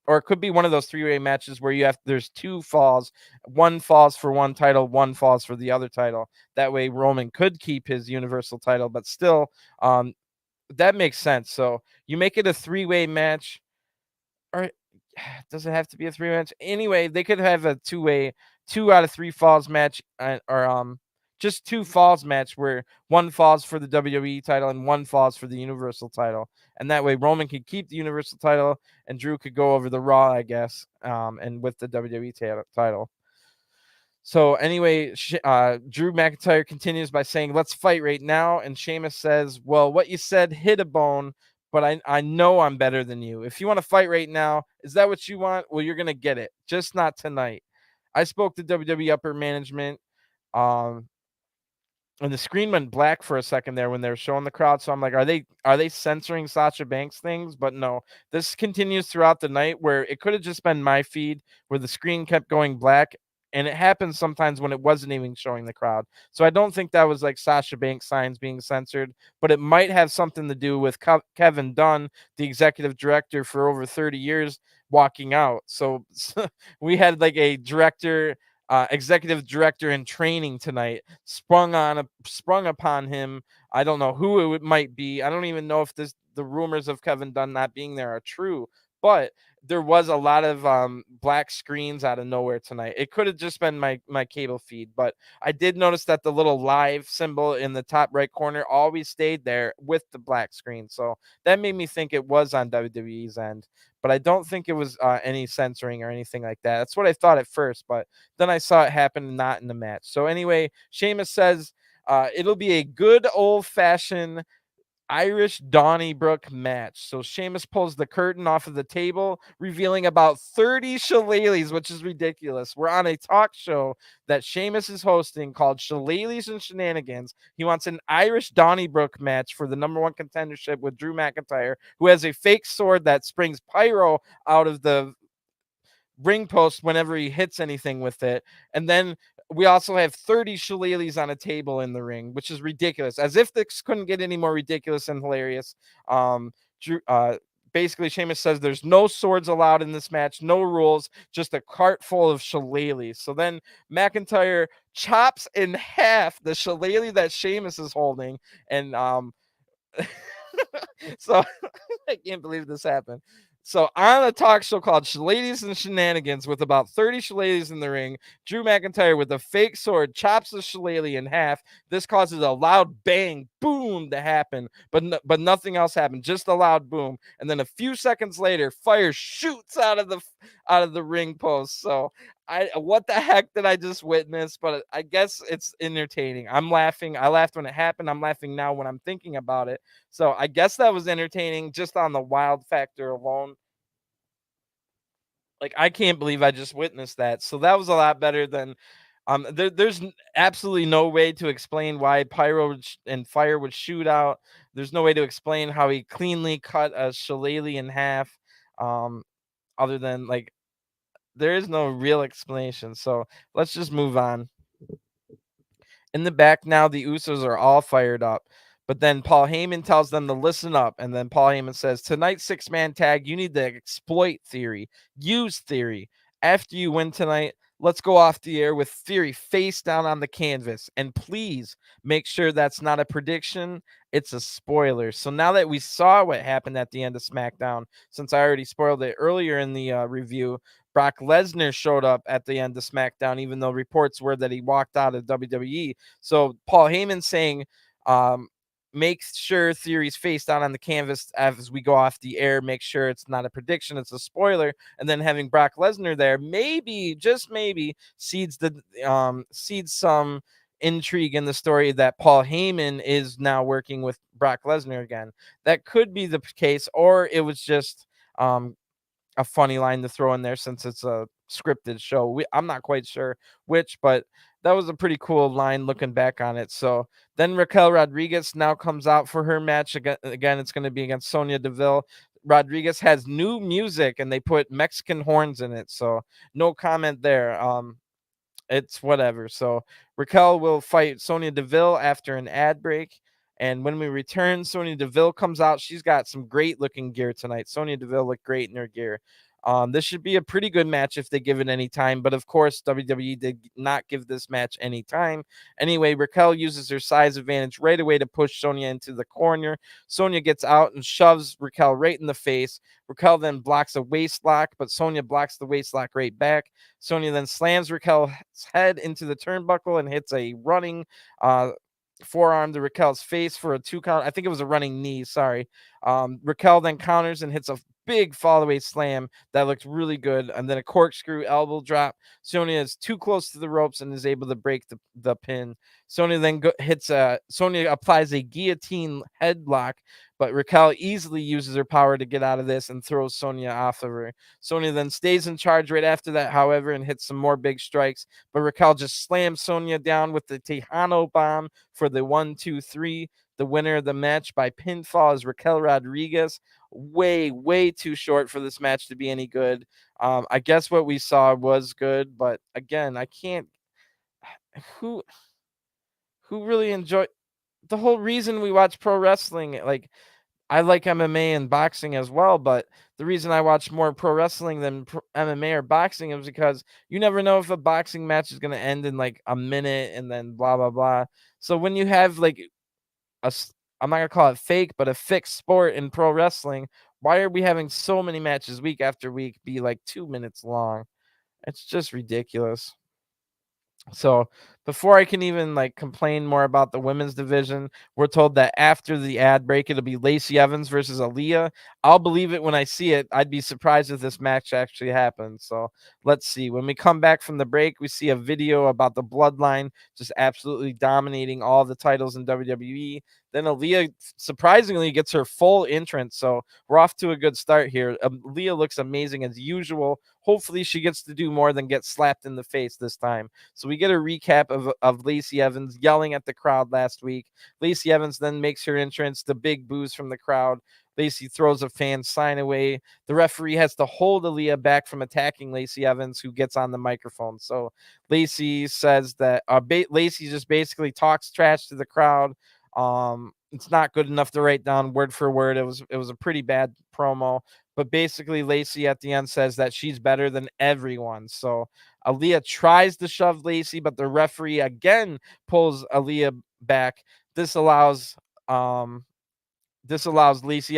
or it could be one of those three-way matches where there's two falls. One falls for one title, one falls for the other title. That way Roman could keep his Universal title, but still, that makes sense. So you make it a three-way match, or does it have to be a three match? Anyway, they could have a two-way, 2 out of 3 falls match, or just 2 falls match where one falls for the WWE title and one falls for the Universal title. And that way Roman could keep the Universal title and Drew could go over the Raw, I guess, and with the WWE title. So anyway, Drew McIntyre continues by saying, "Let's fight right now." And Sheamus says, "Well, what you said hit a bone, but I know I'm better than you. If you want to fight right now, is that what you want? Well, you're going to get it, just not tonight. I spoke to WWE upper management." And the screen went black for a second there when they were showing the crowd. So I'm like, are they censoring Sasha Banks things? But no, this continues throughout the night, where it could have just been my feed where the screen kept going black. And it happens sometimes when it wasn't even showing the crowd. So I don't think that was like Sasha Banks signs being censored, but it might have something to do with Kevin Dunn, the executive director for over 30 years, walking out. So we had like a executive director in training tonight sprung upon him. I don't know who it might be. I don't even know if the rumors of Kevin Dunn not being there are true, but there was a lot of black screens out of nowhere tonight. It could have just been my cable feed, but I did notice that the little live symbol in the top right corner always stayed there with the black screen. So that made me think it was on WWE's end, but I don't think it was any censoring or anything like that. That's what I thought at first, but then I saw it happen not in the match. So anyway, Sheamus says it'll be a good old-fashioned Irish Donnybrook match. So Sheamus pulls the curtain off of the table, revealing about 30 shillelaghs, which is ridiculous. We're on a talk show that Sheamus is hosting called Shillelaghs and Shenanigans. He wants an Irish Donnybrook match for the number 1 contendership with Drew McIntyre, who has a fake sword that springs pyro out of the ring post whenever he hits anything with it. And then we also have 30 shillelaghs on a table in the ring, which is ridiculous. As if this couldn't get any more ridiculous and hilarious. Basically, Sheamus says there's no swords allowed in this match, no rules, just a cart full of shillelaghs. So then McIntyre chops in half the shillelagh that Sheamus is holding, and so I can't believe this happened. So on a talk show called Shillelaghs and Shenanigans, with about 30 shillelaghs in the ring, Drew McIntyre with a fake sword chops the shillelagh in half. This causes a loud bang, boom to happen, but nothing else happened, just a loud boom. And then a few seconds later, fire shoots out of the ring post. So what the heck did I just witness? But I guess it's entertaining. I'm laughing. I laughed when it happened. I'm laughing now when I'm thinking about it. So I guess that was entertaining just on the wild factor alone. Like, I can't believe I just witnessed that. So that was a lot better than there's absolutely no way to explain why pyro and fire would shoot out. There's no way to explain how he cleanly cut a shillelagh in half. Other than, like, there is no real explanation. So let's just move on. In the back now, the Usos are all fired up. But then Paul Heyman tells them to listen up. And then Paul Heyman says, tonight's 6-man tag, you need to exploit Theory. Use Theory. After you win tonight, let's go off the air with Theory face down on the canvas. And please make sure that's not a prediction. It's a spoiler. So now that we saw what happened at the end of SmackDown, since I already spoiled it earlier in the review, Brock Lesnar showed up at the end of SmackDown, even though reports were that he walked out of WWE. So Paul Heyman saying, make sure Theory's face down on the canvas as we go off the air. Make sure it's not a prediction, it's a spoiler. And then having Brock Lesnar there, maybe, just maybe, seeds some intrigue in the story that Paul Heyman is now working with Brock Lesnar again. That could be the case, or it was just a funny line to throw in there since it's a scripted show. I'm not quite sure which, but that was a pretty cool line looking back on it. So then Raquel Rodriguez now comes out for her match again. It's going to be against Sonya Deville. Rodriguez has new music and they put Mexican horns in it, so no comment there. It's whatever. So Raquel will fight Sonya Deville after an ad break. And when we return, Sonya Deville comes out. She's got some great looking gear tonight. Sonya Deville looked great in her gear. This should be a pretty good match if they give it any time. But of course, WWE did not give this match any time. Anyway, Raquel uses her size advantage right away to push Sonya into the corner. Sonya gets out and shoves Raquel right in the face. Raquel then blocks a waist lock, but Sonya blocks the waist lock right back. Sonya then slams Raquel's head into the turnbuckle and hits a running forearm to Raquel's face for a 2 count. I think it was a running knee. Sorry. Raquel then counters and hits a big fallaway slam that looked really good, and then a corkscrew elbow drop. Sonya is too close to the ropes and is able to break the pin. Sonya then Sonya applies a guillotine headlock, but Raquel easily uses her power to get out of this and throws Sonya off of her. Sonya then stays in charge right after that, however, and hits some more big strikes, but Raquel just slams Sonya down with the Tejano bomb for the 1-2-3. The winner of the match by pinfall is Raquel Rodriguez. Way too short for this match to be any good. I guess what we saw was good, but again, I can't. Who really enjoy the whole reason we watch pro wrestling? Like, I like MMA and boxing as well, but the reason I watch more pro wrestling than MMA or boxing is because you never know if a boxing match is going to end in like a minute and then blah blah blah. So when you have like I'm not gonna call it fake, but a fixed sport in pro wrestling, why are we having so many matches week after week be like 2 minutes long? It's just ridiculous. So before I can even like complain more about the women's division, we're told that after the ad break, it'll be Lacey Evans versus Aaliyah. I'll believe it when I see it. I'd be surprised if this match actually happens. So let's see. When we come back from the break, we see a video about the Bloodline just absolutely dominating all the titles in WWE. Then Aaliyah surprisingly gets her full entrance. So we're off to a good start here. Aaliyah looks amazing as usual. Hopefully she gets to do more than get slapped in the face this time. So we get a recap of Lacey Evans yelling at the crowd last week. Lacey Evans then makes her entrance, the big boos from the crowd. Lacey throws a fan sign away. The referee has to hold Aaliyah back from attacking Lacey Evans, who gets on the microphone. So Lacey says that Lacey just basically talks trash to the crowd. It's not good enough to write down word for word. It was a pretty bad promo. But basically, Lacey at the end says that she's better than everyone. So Aaliyah tries to shove Lacey, but the referee again pulls Aaliyah back. This allows Lacey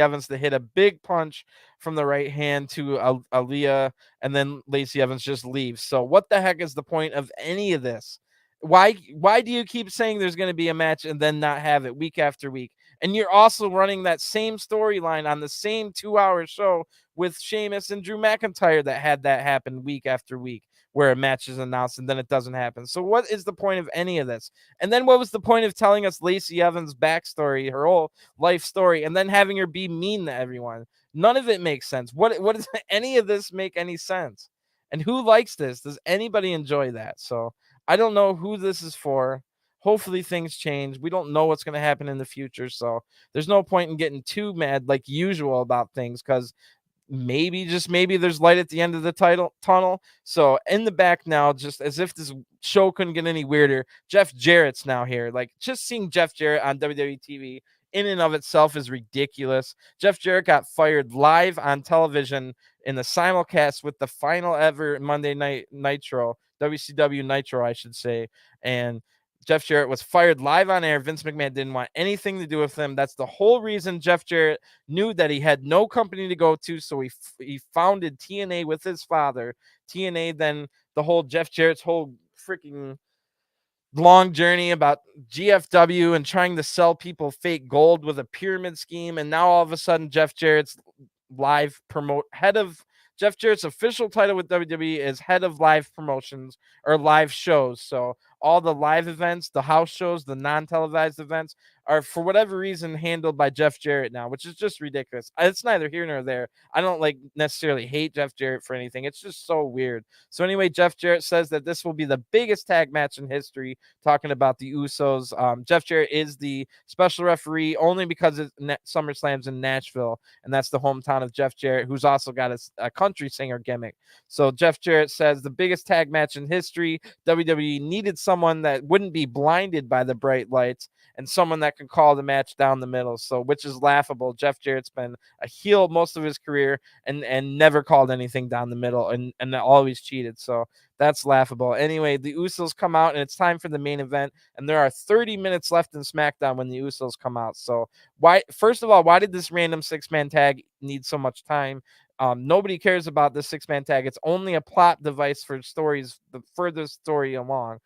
Evans to hit a big punch from the right hand to Aaliyah, and then Lacey Evans just leaves. So what the heck is the point of any of this? Why do you keep saying there's going to be a match and then not have it week after week? And you're also running that same storyline on the same 2-hour show with Sheamus and Drew McIntyre that had that happen week after week, where a match is announced and then it doesn't happen. So what is the point of any of this? And then what was the point of telling us Lacey Evans' backstory, her whole life story, and then having her be mean to everyone? None of it makes sense. What does any of this make any sense? And who likes this? Does anybody enjoy that? So I don't know who this is for. Hopefully things change. We don't know what's going to happen in the future, so there's no point in getting too mad like usual about things, because maybe, just maybe, there's light at the end of the tunnel. So in the back now, just as if this show couldn't get any weirder, Jeff Jarrett's now here. Like, just seeing Jeff Jarrett on WWE TV in and of itself is ridiculous. Jeff Jarrett got fired live on television in the simulcast with the final ever Monday Night Nitro WCW Nitro, I should say. And Jeff Jarrett was fired live on air. Vince McMahon didn't want anything to do with him. That's the whole reason Jeff Jarrett knew that he had no company to go to. So he founded TNA with his father. TNA, then the whole Jeff Jarrett's whole freaking long journey about GFW and trying to sell people fake gold with a pyramid scheme. And now all of a sudden, Jeff Jarrett's Jeff Jarrett's official title with WWE is head of live promotions or live shows. So all the live events, the house shows, the non-televised events are for whatever reason handled by Jeff Jarrett now, which is just ridiculous. It's neither here nor there. I don't necessarily hate Jeff Jarrett for anything. It's just so weird. So anyway, Jeff Jarrett says that this will be the biggest tag match in history, talking about the Usos. Jeff Jarrett is the special referee only because SummerSlam's in Nashville, and that's the hometown of Jeff Jarrett, who's also got a country singer gimmick. So Jeff Jarrett says the biggest tag match in history. WWE needed someone that wouldn't be blinded by the bright lights and someone that can call the match down the middle. So, which is laughable. Jeff Jarrett's been a heel most of his career and never called anything down the middle and always cheated. So that's laughable. Anyway, the Usos come out and it's time for the main event. And there are 30 minutes left in SmackDown when the Usos come out. So first of all, why did this random 6-man tag need so much time? Nobody cares about the 6-man tag. It's only a plot device for stories, the furthest story along.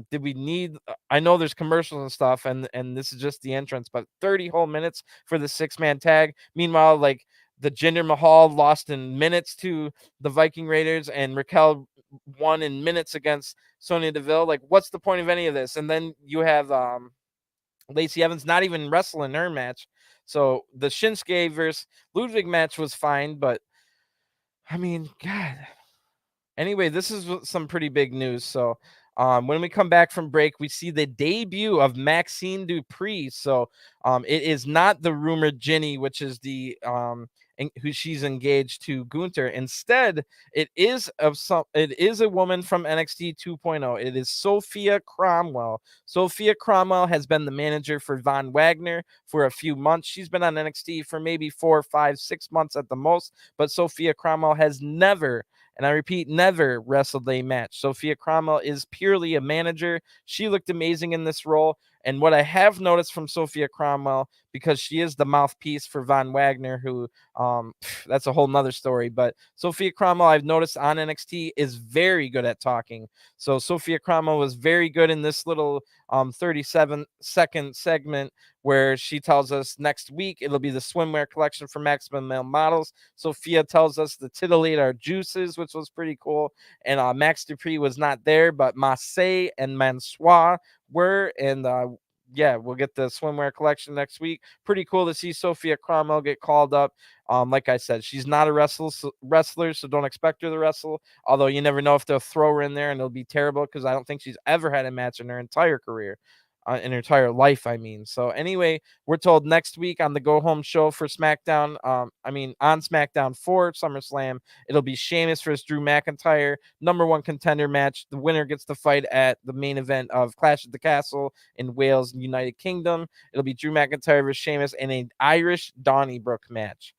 Did we need, I know there's commercials and stuff, and this is just the entrance, but 30 whole minutes for the 6-man tag. Meanwhile, like the Jinder Mahal lost in minutes to the Viking Raiders, and Raquel won in minutes against Sonya Deville. Like, what's the point of any of this? And then you have Lacey Evans not even wrestling her match. So the Shinsuke versus Ludwig match was fine, but I mean, God. Anyway, this is some pretty big news. So when we come back from break, we see the debut of Maxxine Dupri. So it is not the rumored Ginny, which is the who she's engaged to Gunter. Instead, it is a woman from NXT 2.0. It is Sophia Cromwell. Sophia Cromwell has been the manager for Von Wagner for a few months. She's been on NXT for maybe 4, 5, 6 months at the most, but Sophia Cromwell has never, and I repeat, never wrestled a match. Sophia Cromwell is purely a manager. She looked amazing in this role. And what I have noticed from Sophia Cromwell, because she is the mouthpiece for Von Wagner, who that's a whole nother story. But Sophia Cromwell, I've noticed on NXT, is very good at talking. So Sophia Cromwell was very good in this little 37-second segment where she tells us next week it'll be the swimwear collection for maximum male models. Sophia tells us to titillate our juices, which was pretty cool. And Max Dupri was not there, but Massey and Mansois were. And yeah, we'll get the swimwear collection next week. Pretty cool to see Sophia Cromwell get called up. Like I said, she's not a wrestler, so don't expect her to wrestle. Although you never know if they'll throw her in there and it'll be terrible, because I don't think she's ever had a match in her entire career. In her entire life, I mean. So anyway, we're told next week on the go home show for SmackDown, on SmackDown for SummerSlam, it'll be Sheamus versus Drew McIntyre, #1 contender match. The winner gets to fight at the main event of Clash at the Castle in Wales, United Kingdom. It'll be Drew McIntyre versus Sheamus in an Irish Donnybrook match.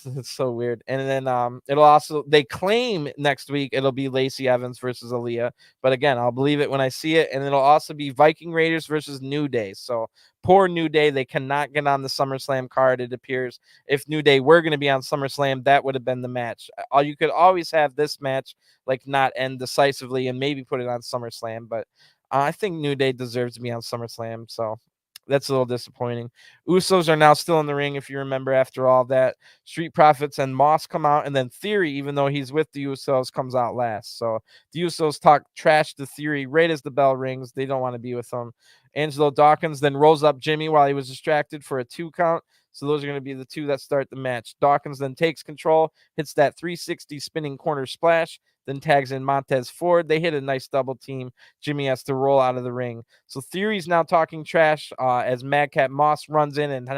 It's so weird. And then it'll also, they claim next week it'll be Lacey Evans versus Aaliyah, but again, I'll believe it when I see it. And it'll also be Viking Raiders versus New Day. So poor New Day, they cannot get on the SummerSlam card, it appears. If New Day were going to be on SummerSlam, that would have been the match. You could always have this match like not end decisively and maybe put it on SummerSlam, but I think New Day deserves to be on SummerSlam. So that's a little disappointing. Usos are now still in the ring, if you remember, after all that. Street Profits and Moss come out, and then Theory, even though he's with the Usos, comes out last. So the Usos talk trash to Theory right as the bell rings. They don't want to be with him. Angelo Dawkins then rolls up Jimmy while he was distracted for a 2 count. So those are going to be the 2 that start the match. Dawkins then takes control, hits that 360 spinning corner splash, then tags in Montez Ford. They hit a nice double team. Jimmy has to roll out of the ring. So Theory's now talking trash as Madcap Moss runs in and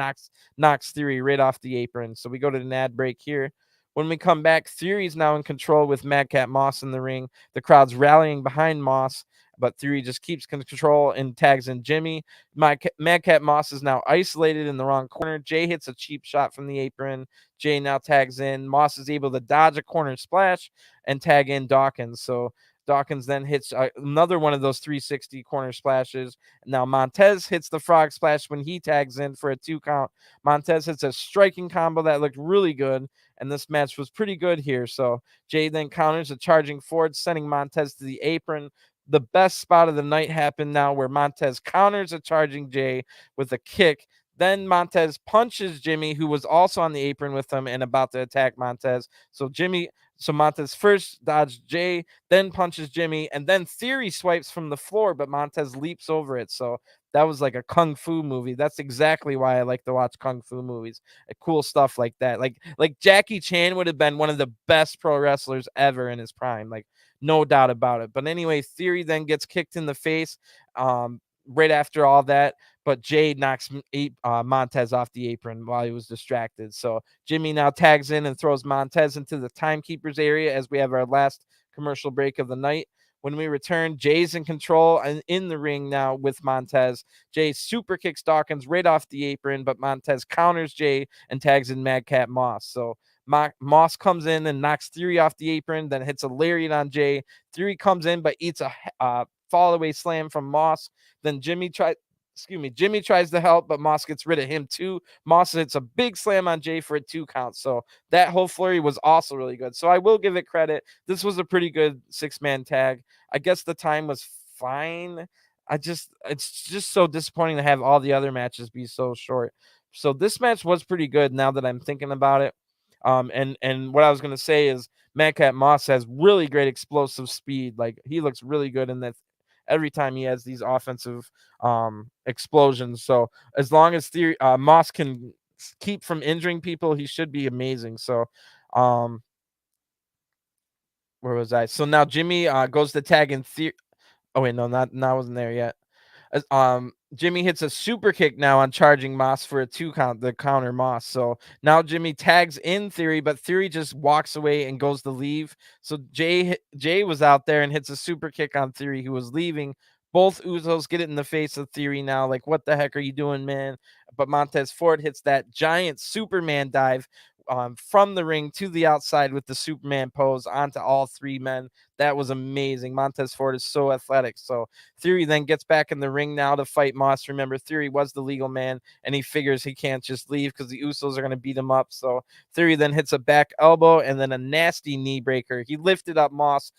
knocks Theory right off the apron. So we go to an ad break here. When we come back, Theory's now in control with Madcap Moss in the ring. The crowd's rallying behind Moss, but Theory just keeps control and tags in Jimmy. Madcap Moss is now isolated in the wrong corner. Jay hits a cheap shot from the apron. Jay now tags in. Moss is able to dodge a corner splash and tag in Dawkins. So Dawkins then hits another one of those 360 corner splashes. Now Montez hits the frog splash when he tags in for a 2 count. Montez hits a striking combo that looked really good, and this match was pretty good here. So Jay then counters a charging forward, sending Montez to the apron. The best spot of the night happened now where Montez counters a charging Jay with a kick. Then Montez punches Jimmy, who was also on the apron with him and about to attack Montez. So Montez first dodged Jay, then punches Jimmy, and then Theory swipes from the floor, but Montez leaps over it. So that was like a kung fu movie. That's exactly why I like to watch kung fu movies. Cool stuff like that. Like Jackie Chan would have been one of the best pro wrestlers ever in his prime. Like, no doubt about it. But anyway, Theory then gets kicked in the face right after all that. But Jay knocks Montez off the apron while he was distracted. So Jimmy now tags in and throws Montez into the timekeeper's area as we have our last commercial break of the night. When we return, Jay's in control and in the ring now with Montez. Jay super kicks Dawkins right off the apron, but Montez counters Jay and tags in Madcap Moss. So Moss comes in and knocks Theory off the apron, then hits a lariat on Jay. Theory comes in but eats a fall away slam from Moss. Then Jimmy tries to help, but Moss gets rid of him too. Moss hits a big slam on Jay for a 2 count. So that whole flurry was also really good. So I will give it credit. This was a pretty good 6-man tag. I guess the time was fine. It's just so disappointing to have all the other matches be so short. So this match was pretty good now that I'm thinking about it. And what I was going to say is Madcap Moss has really great explosive speed. Like, he looks really good in that every time he has these offensive explosions. So as long as Moss can keep from injuring people, he should be amazing. So where was I? So now Jimmy goes to tag in Theory. Oh wait, no, I wasn't there yet. Jimmy hits a super kick now on charging Moss for a 2 count, the counter Moss. So now Jimmy tags in Theory, but Theory just walks away and goes to leave. So Jay was out there and hits a super kick on Theory, who was leaving. Both Usos get it in the face of Theory now. Like, what the heck are you doing, man? But Montez Ford hits that giant Superman dive from the ring to the outside with the Superman pose onto all 3 men. That was amazing. Montez Ford is so athletic. So Theory then gets back in the ring now to fight Moss. Remember, Theory was the legal man, and he figures he can't just leave because the Usos are going to beat him up. So Theory then hits a back elbow and then a nasty knee breaker. He lifted up Moss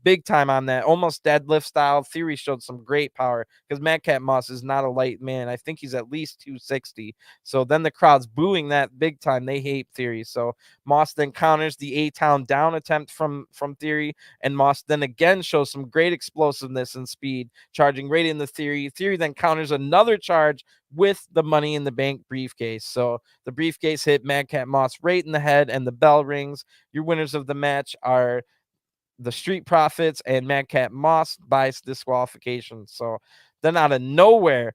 big time on that, almost deadlift style. Theory showed some great power because Madcap Moss is not a light man. I think he's at least 260. So then the crowd's booing that big time. They hate Theory. So Moss then counters the A-Town down attempt from Theory, and Moss then again shows some great explosiveness and speed, charging right into Theory. Theory then counters another charge with the Money in the Bank briefcase. So the briefcase hit Madcap Moss right in the head, and the bell rings. Your winners of the match are the Street Profits and Madcap Moss by disqualification. So then out of nowhere,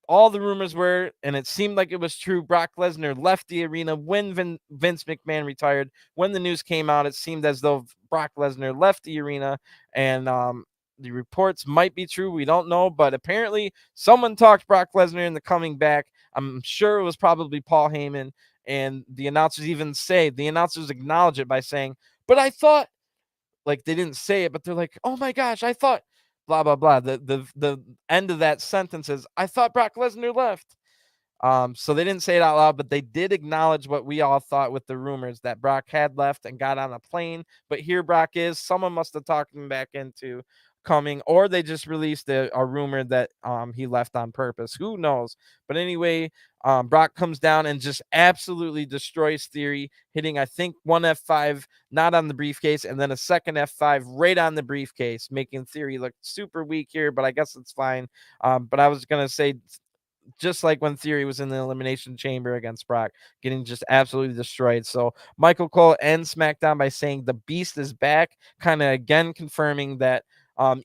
all the rumors were, and it seemed like it was true, Brock Lesnar left the arena when Vince McMahon retired. When the news came out, it seemed as though Brock Lesnar left the arena, and the reports might be true. We don't know, but apparently someone talked Brock Lesnar into coming back. I'm sure it was probably Paul Heyman, and the announcers acknowledge it by saying, but I thought, like, they didn't say it, but they're like, oh my gosh, I thought blah blah blah. The end of that sentence is, I thought Brock Lesnar left. So they didn't say it out loud, but they did acknowledge what we all thought with the rumors that Brock had left and got on a plane. But here Brock is. Someone must have talked him back into coming, or they just released a rumor that he left on purpose. Who knows? But anyway, Brock comes down and just absolutely destroys Theory, hitting, I think, one F5 not on the briefcase, and then a second F5 right on the briefcase, making Theory look super weak here, but I guess it's fine. But I was going to say, just like when Theory was in the Elimination Chamber against Brock, getting just absolutely destroyed. So Michael Cole ends SmackDown by saying the Beast is back, kind of again confirming that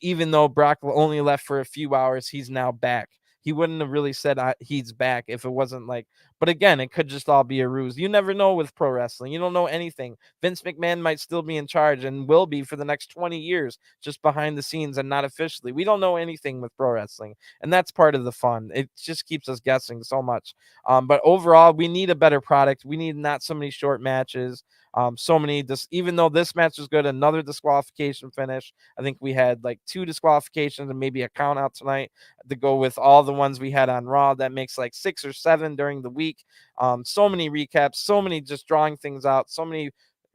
even though Brock only left for a few hours, he's now back. He wouldn't have really said he's back if it wasn't like But again, it could just all be a ruse. You never know with pro wrestling. You don't know anything. Vince McMahon might still be in charge and will be for the next 20 years, just behind the scenes and not officially. We don't know anything with pro wrestling, and that's part of the fun. It just keeps us guessing so much. But overall, we need a better product. We need not so many short matches. So many, even though this match was good, another disqualification finish. I think we had like 2 disqualifications and maybe a count out tonight to go with all the ones we had on Raw. That makes like 6 or 7 during the week. So many recaps, so many just drawing things out. So many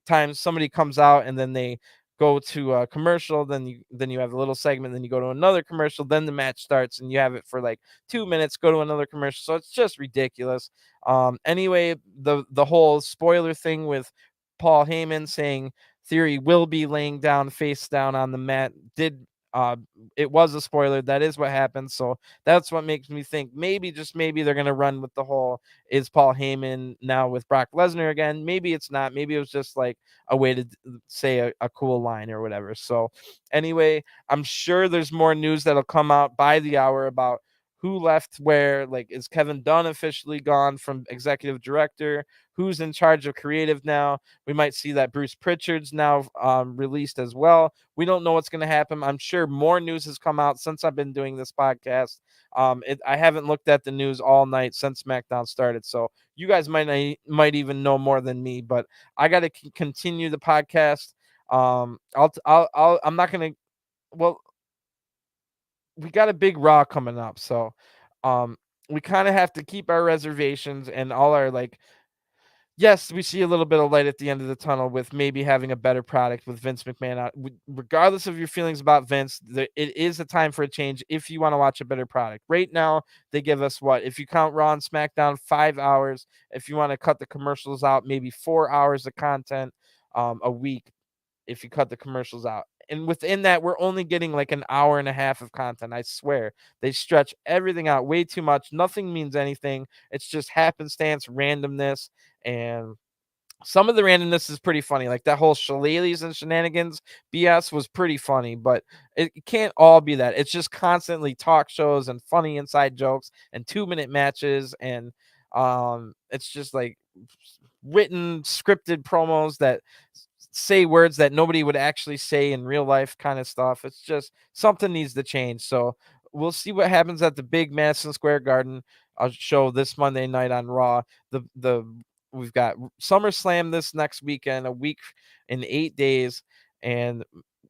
times somebody comes out and then they go to a commercial, then you have a little segment, then you go to another commercial, then the match starts and you have it for like 2 minutes, go to another commercial. So it's just ridiculous. Anyway, the whole spoiler thing with Paul Heyman saying Theory will be laying down face down on the mat did uh it was a spoiler. That is what happened. So that's what makes me think maybe, just maybe, they're gonna run with the whole is Paul Heyman now with Brock Lesnar again. Maybe it's not. Maybe it was just like a way to say a cool line or whatever. So anyway, I'm sure there's more news that'll come out by the hour about who left where. Like, is Kevin Dunn officially gone from executive director? Who's in charge of creative now? We might see that Bruce Pritchard's now released as well. We don't know what's going to happen. I'm sure more news has come out since I've been doing this podcast. I haven't looked at the news all night since SmackDown started, so you guys might even know more than me. But I got to continue the podcast. I'm not gonna. Well, we got a big Raw coming up, so um, we kind of have to keep our reservations and all our like. Yes, we see a little bit of light at the end of the tunnel with maybe having a better product with Vince McMahon out. Regardless of your feelings about Vince, it is a time for a change if you want to watch a better product. Right now, they give us what? If you count Raw and SmackDown, 5 hours. If you want to cut the commercials out, maybe 4 hours of content a week if you cut the commercials out. And within that, we're only getting like an hour and a half of content. I swear. They stretch everything out way too much. Nothing means anything. It's just happenstance, randomness, and some of the randomness is pretty funny. Like that whole shillelaghs and shenanigans BS was pretty funny, but it can't all be that. It's just constantly talk shows and funny inside jokes and 2-minute matches. And it's just like written scripted promos that say words that nobody would actually say in real life kind of stuff. It's just something needs to change. So we'll see what happens at the big Madison Square Garden show this Monday night on Raw. The We've got SummerSlam this next weekend, a week in 8 days, and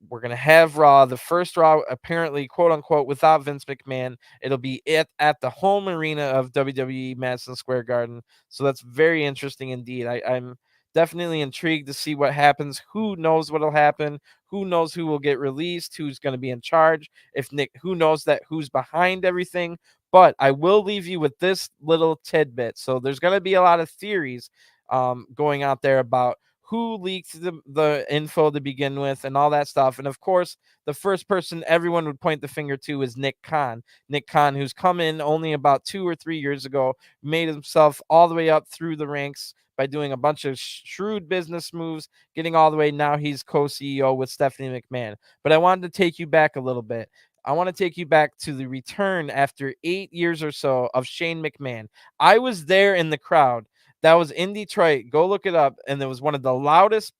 we're gonna have Raw, the first Raw, apparently, quote unquote, without Vince McMahon. It'll be at the home arena of WWE, Madison Square Garden. So that's very interesting indeed. I'm definitely intrigued to see what happens. Who knows what'll happen? Who knows who will get released? Who's going to be in charge? Who knows who's behind everything? But I will leave you with this little tidbit. So there's going to be a lot of theories going out there about who leaked the info to begin with and all that stuff. And of course, the first person everyone would point the finger to is Nick Khan. Nick Khan, who's come in only about 2 or 3 years ago, made himself all the way up through the ranks by doing a bunch of shrewd business moves, getting all the way. Now he's co-CEO with Stephanie McMahon. But I wanted to take you back a little bit. I want to take you back to the return after 8 years or so of Shane McMahon. I was there in the crowd. That was in Detroit. Go look it up. And it was one of the loudest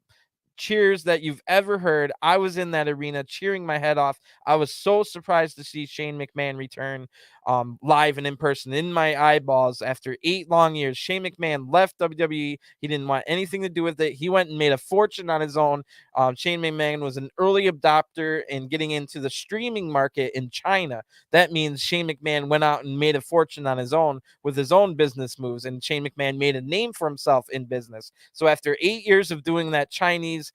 cheers that you've ever heard. I was in that arena cheering my head off. I was so surprised to see Shane McMahon return live and in person in my eyeballs after 8 long years. Shane McMahon left WWE. He didn't want anything to do with it. He went and made a fortune on his own. Shane McMahon was an early adopter in getting into the streaming market in China. That means Shane McMahon went out and made a fortune on his own with his own business moves, and Shane McMahon made a name for himself in business. So after 8 years of doing that Chinese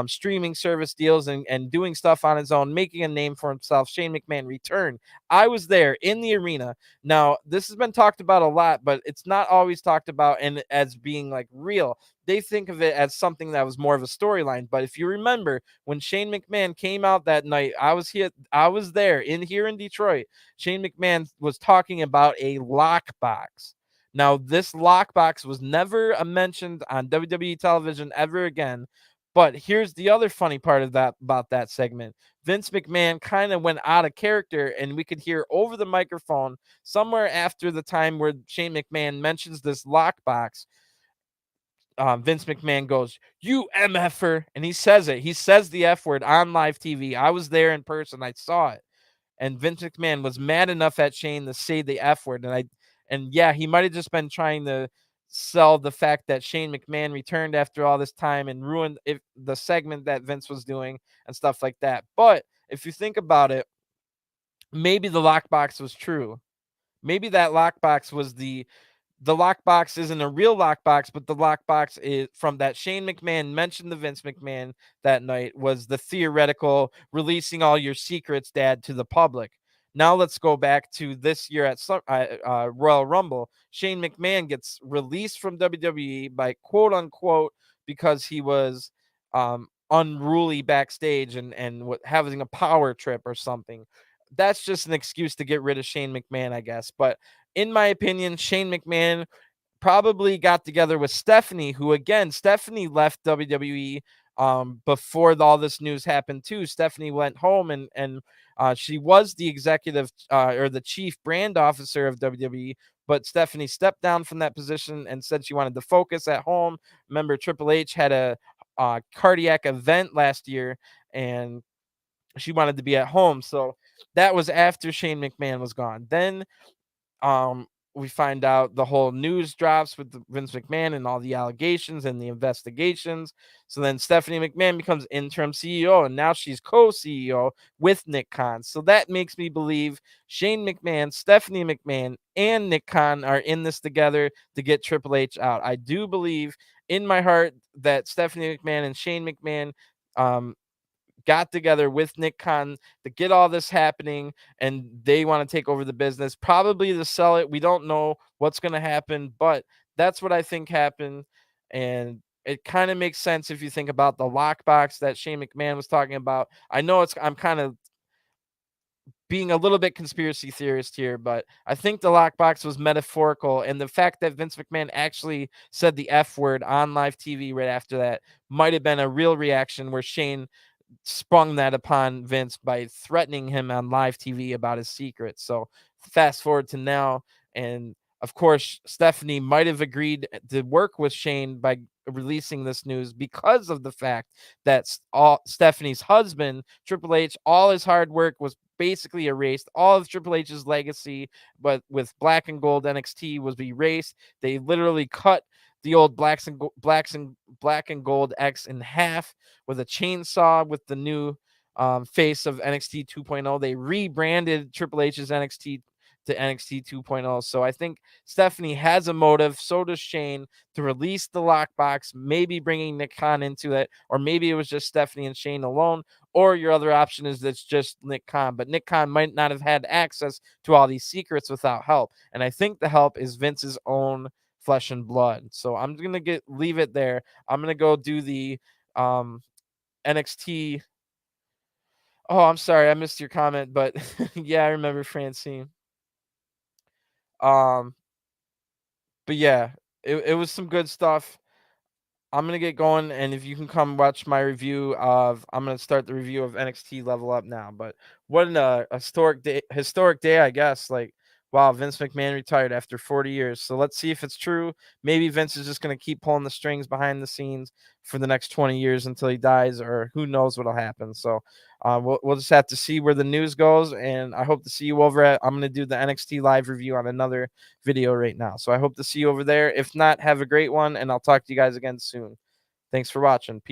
streaming service deals and doing stuff on his own, making a name for himself, Shane McMahon returned. I was there in the arena. Now, this has been talked about a lot, but it's not always talked about and as being like real. They think of it as something that was more of a storyline. But if you remember, when Shane McMahon came out that night, I was there here in Detroit. Shane McMahon was talking about a lockbox. Now, this lockbox was never mentioned on WWE television ever again. But here's the other funny part of that about that segment. Vince McMahon kind of went out of character, and we could hear over the microphone somewhere after the time where Shane McMahon mentions this lockbox. Vince McMahon goes, "You MFer," and he says it. He says the F word on live TV. I was there in person. I saw it. And Vince McMahon was mad enough at Shane to say the F word. And yeah, he might have just been trying to sell the fact that Shane McMahon returned after all this time and ruined the segment that Vince was doing and stuff like that. But if you think about it, maybe the lockbox was true. Maybe that lockbox was the lockbox isn't a real lockbox, but the lockbox is from that Shane McMahon mentioned to Vince McMahon that night was the theoretical releasing all your secrets, Dad, to the public. Now let's go back to this year at Royal Rumble. Shane McMahon gets released from WWE by quote unquote because he was unruly backstage and having a power trip or something. That's just an excuse to get rid of Shane McMahon, I guess. But in my opinion, Shane McMahon probably got together with Stephanie, who again, Stephanie left WWE before all this news happened too. Stephanie went home and she was the executive or the chief brand officer of WWE, but Stephanie stepped down from that position and said she wanted to focus at home. Remember, Triple H had a cardiac event last year and she wanted to be at home. So that was after Shane McMahon was gone. Then we find out the whole news drops with Vince McMahon and all the allegations and the investigations. So then Stephanie McMahon becomes interim CEO, and now she's co-CEO with Nick Khan. So that makes me believe Shane McMahon, Stephanie McMahon, and Nick Khan are in this together to get Triple H out. I do believe in my heart that Stephanie McMahon and Shane McMahon got together with Nick Khan to get all this happening, and they want to take over the business, probably to sell it. We don't know what's going to happen, but that's what I think happened. And it kind of makes sense if you think about the lockbox that Shane McMahon was talking about. I know I'm kind of being a little bit conspiracy theorist here, but I think the lockbox was metaphorical, and the fact that Vince McMahon actually said the F word on live TV right after that might have been a real reaction where Shane sprung that upon Vince by threatening him on live TV about his secret. So fast forward to now, and of course, Stephanie might have agreed to work with Shane by releasing this news because of the fact that all Stephanie's husband, Triple H, all his hard work was basically erased. All of Triple H's legacy, but with Black and Gold NXT was erased. They literally cut the old black and gold X in half with a chainsaw with the new face of NXT 2.0. They rebranded Triple H's NXT to NXT 2.0. So I think Stephanie has a motive. So does Shane to release the lockbox, maybe bringing Nick Khan into it, or maybe it was just Stephanie and Shane alone. Or your other option is that's just Nick Khan, but Nick Khan might not have had access to all these secrets without help. And I think the help is Vince's own flesh and blood. So I'm gonna leave it there. I'm gonna go do the NXT. Oh, I'm sorry, I missed your comment, but yeah, I remember Francine. But yeah, it was some good stuff. I'm gonna get going, and if you can come watch my review I'm gonna start the review of NXT Level Up now. But what an historic day, I guess. Like, wow, Vince McMahon retired after 40 years. So let's see if it's true. Maybe Vince is just gonna keep pulling the strings behind the scenes for the next 20 years until he dies, or who knows what'll happen. So we'll just have to see where the news goes, and I hope to see you over at. I'm gonna do the NXT live review on another video right now. So I hope to see you over there. If not, have a great one, and I'll talk to you guys again soon. Thanks for watching. Peace.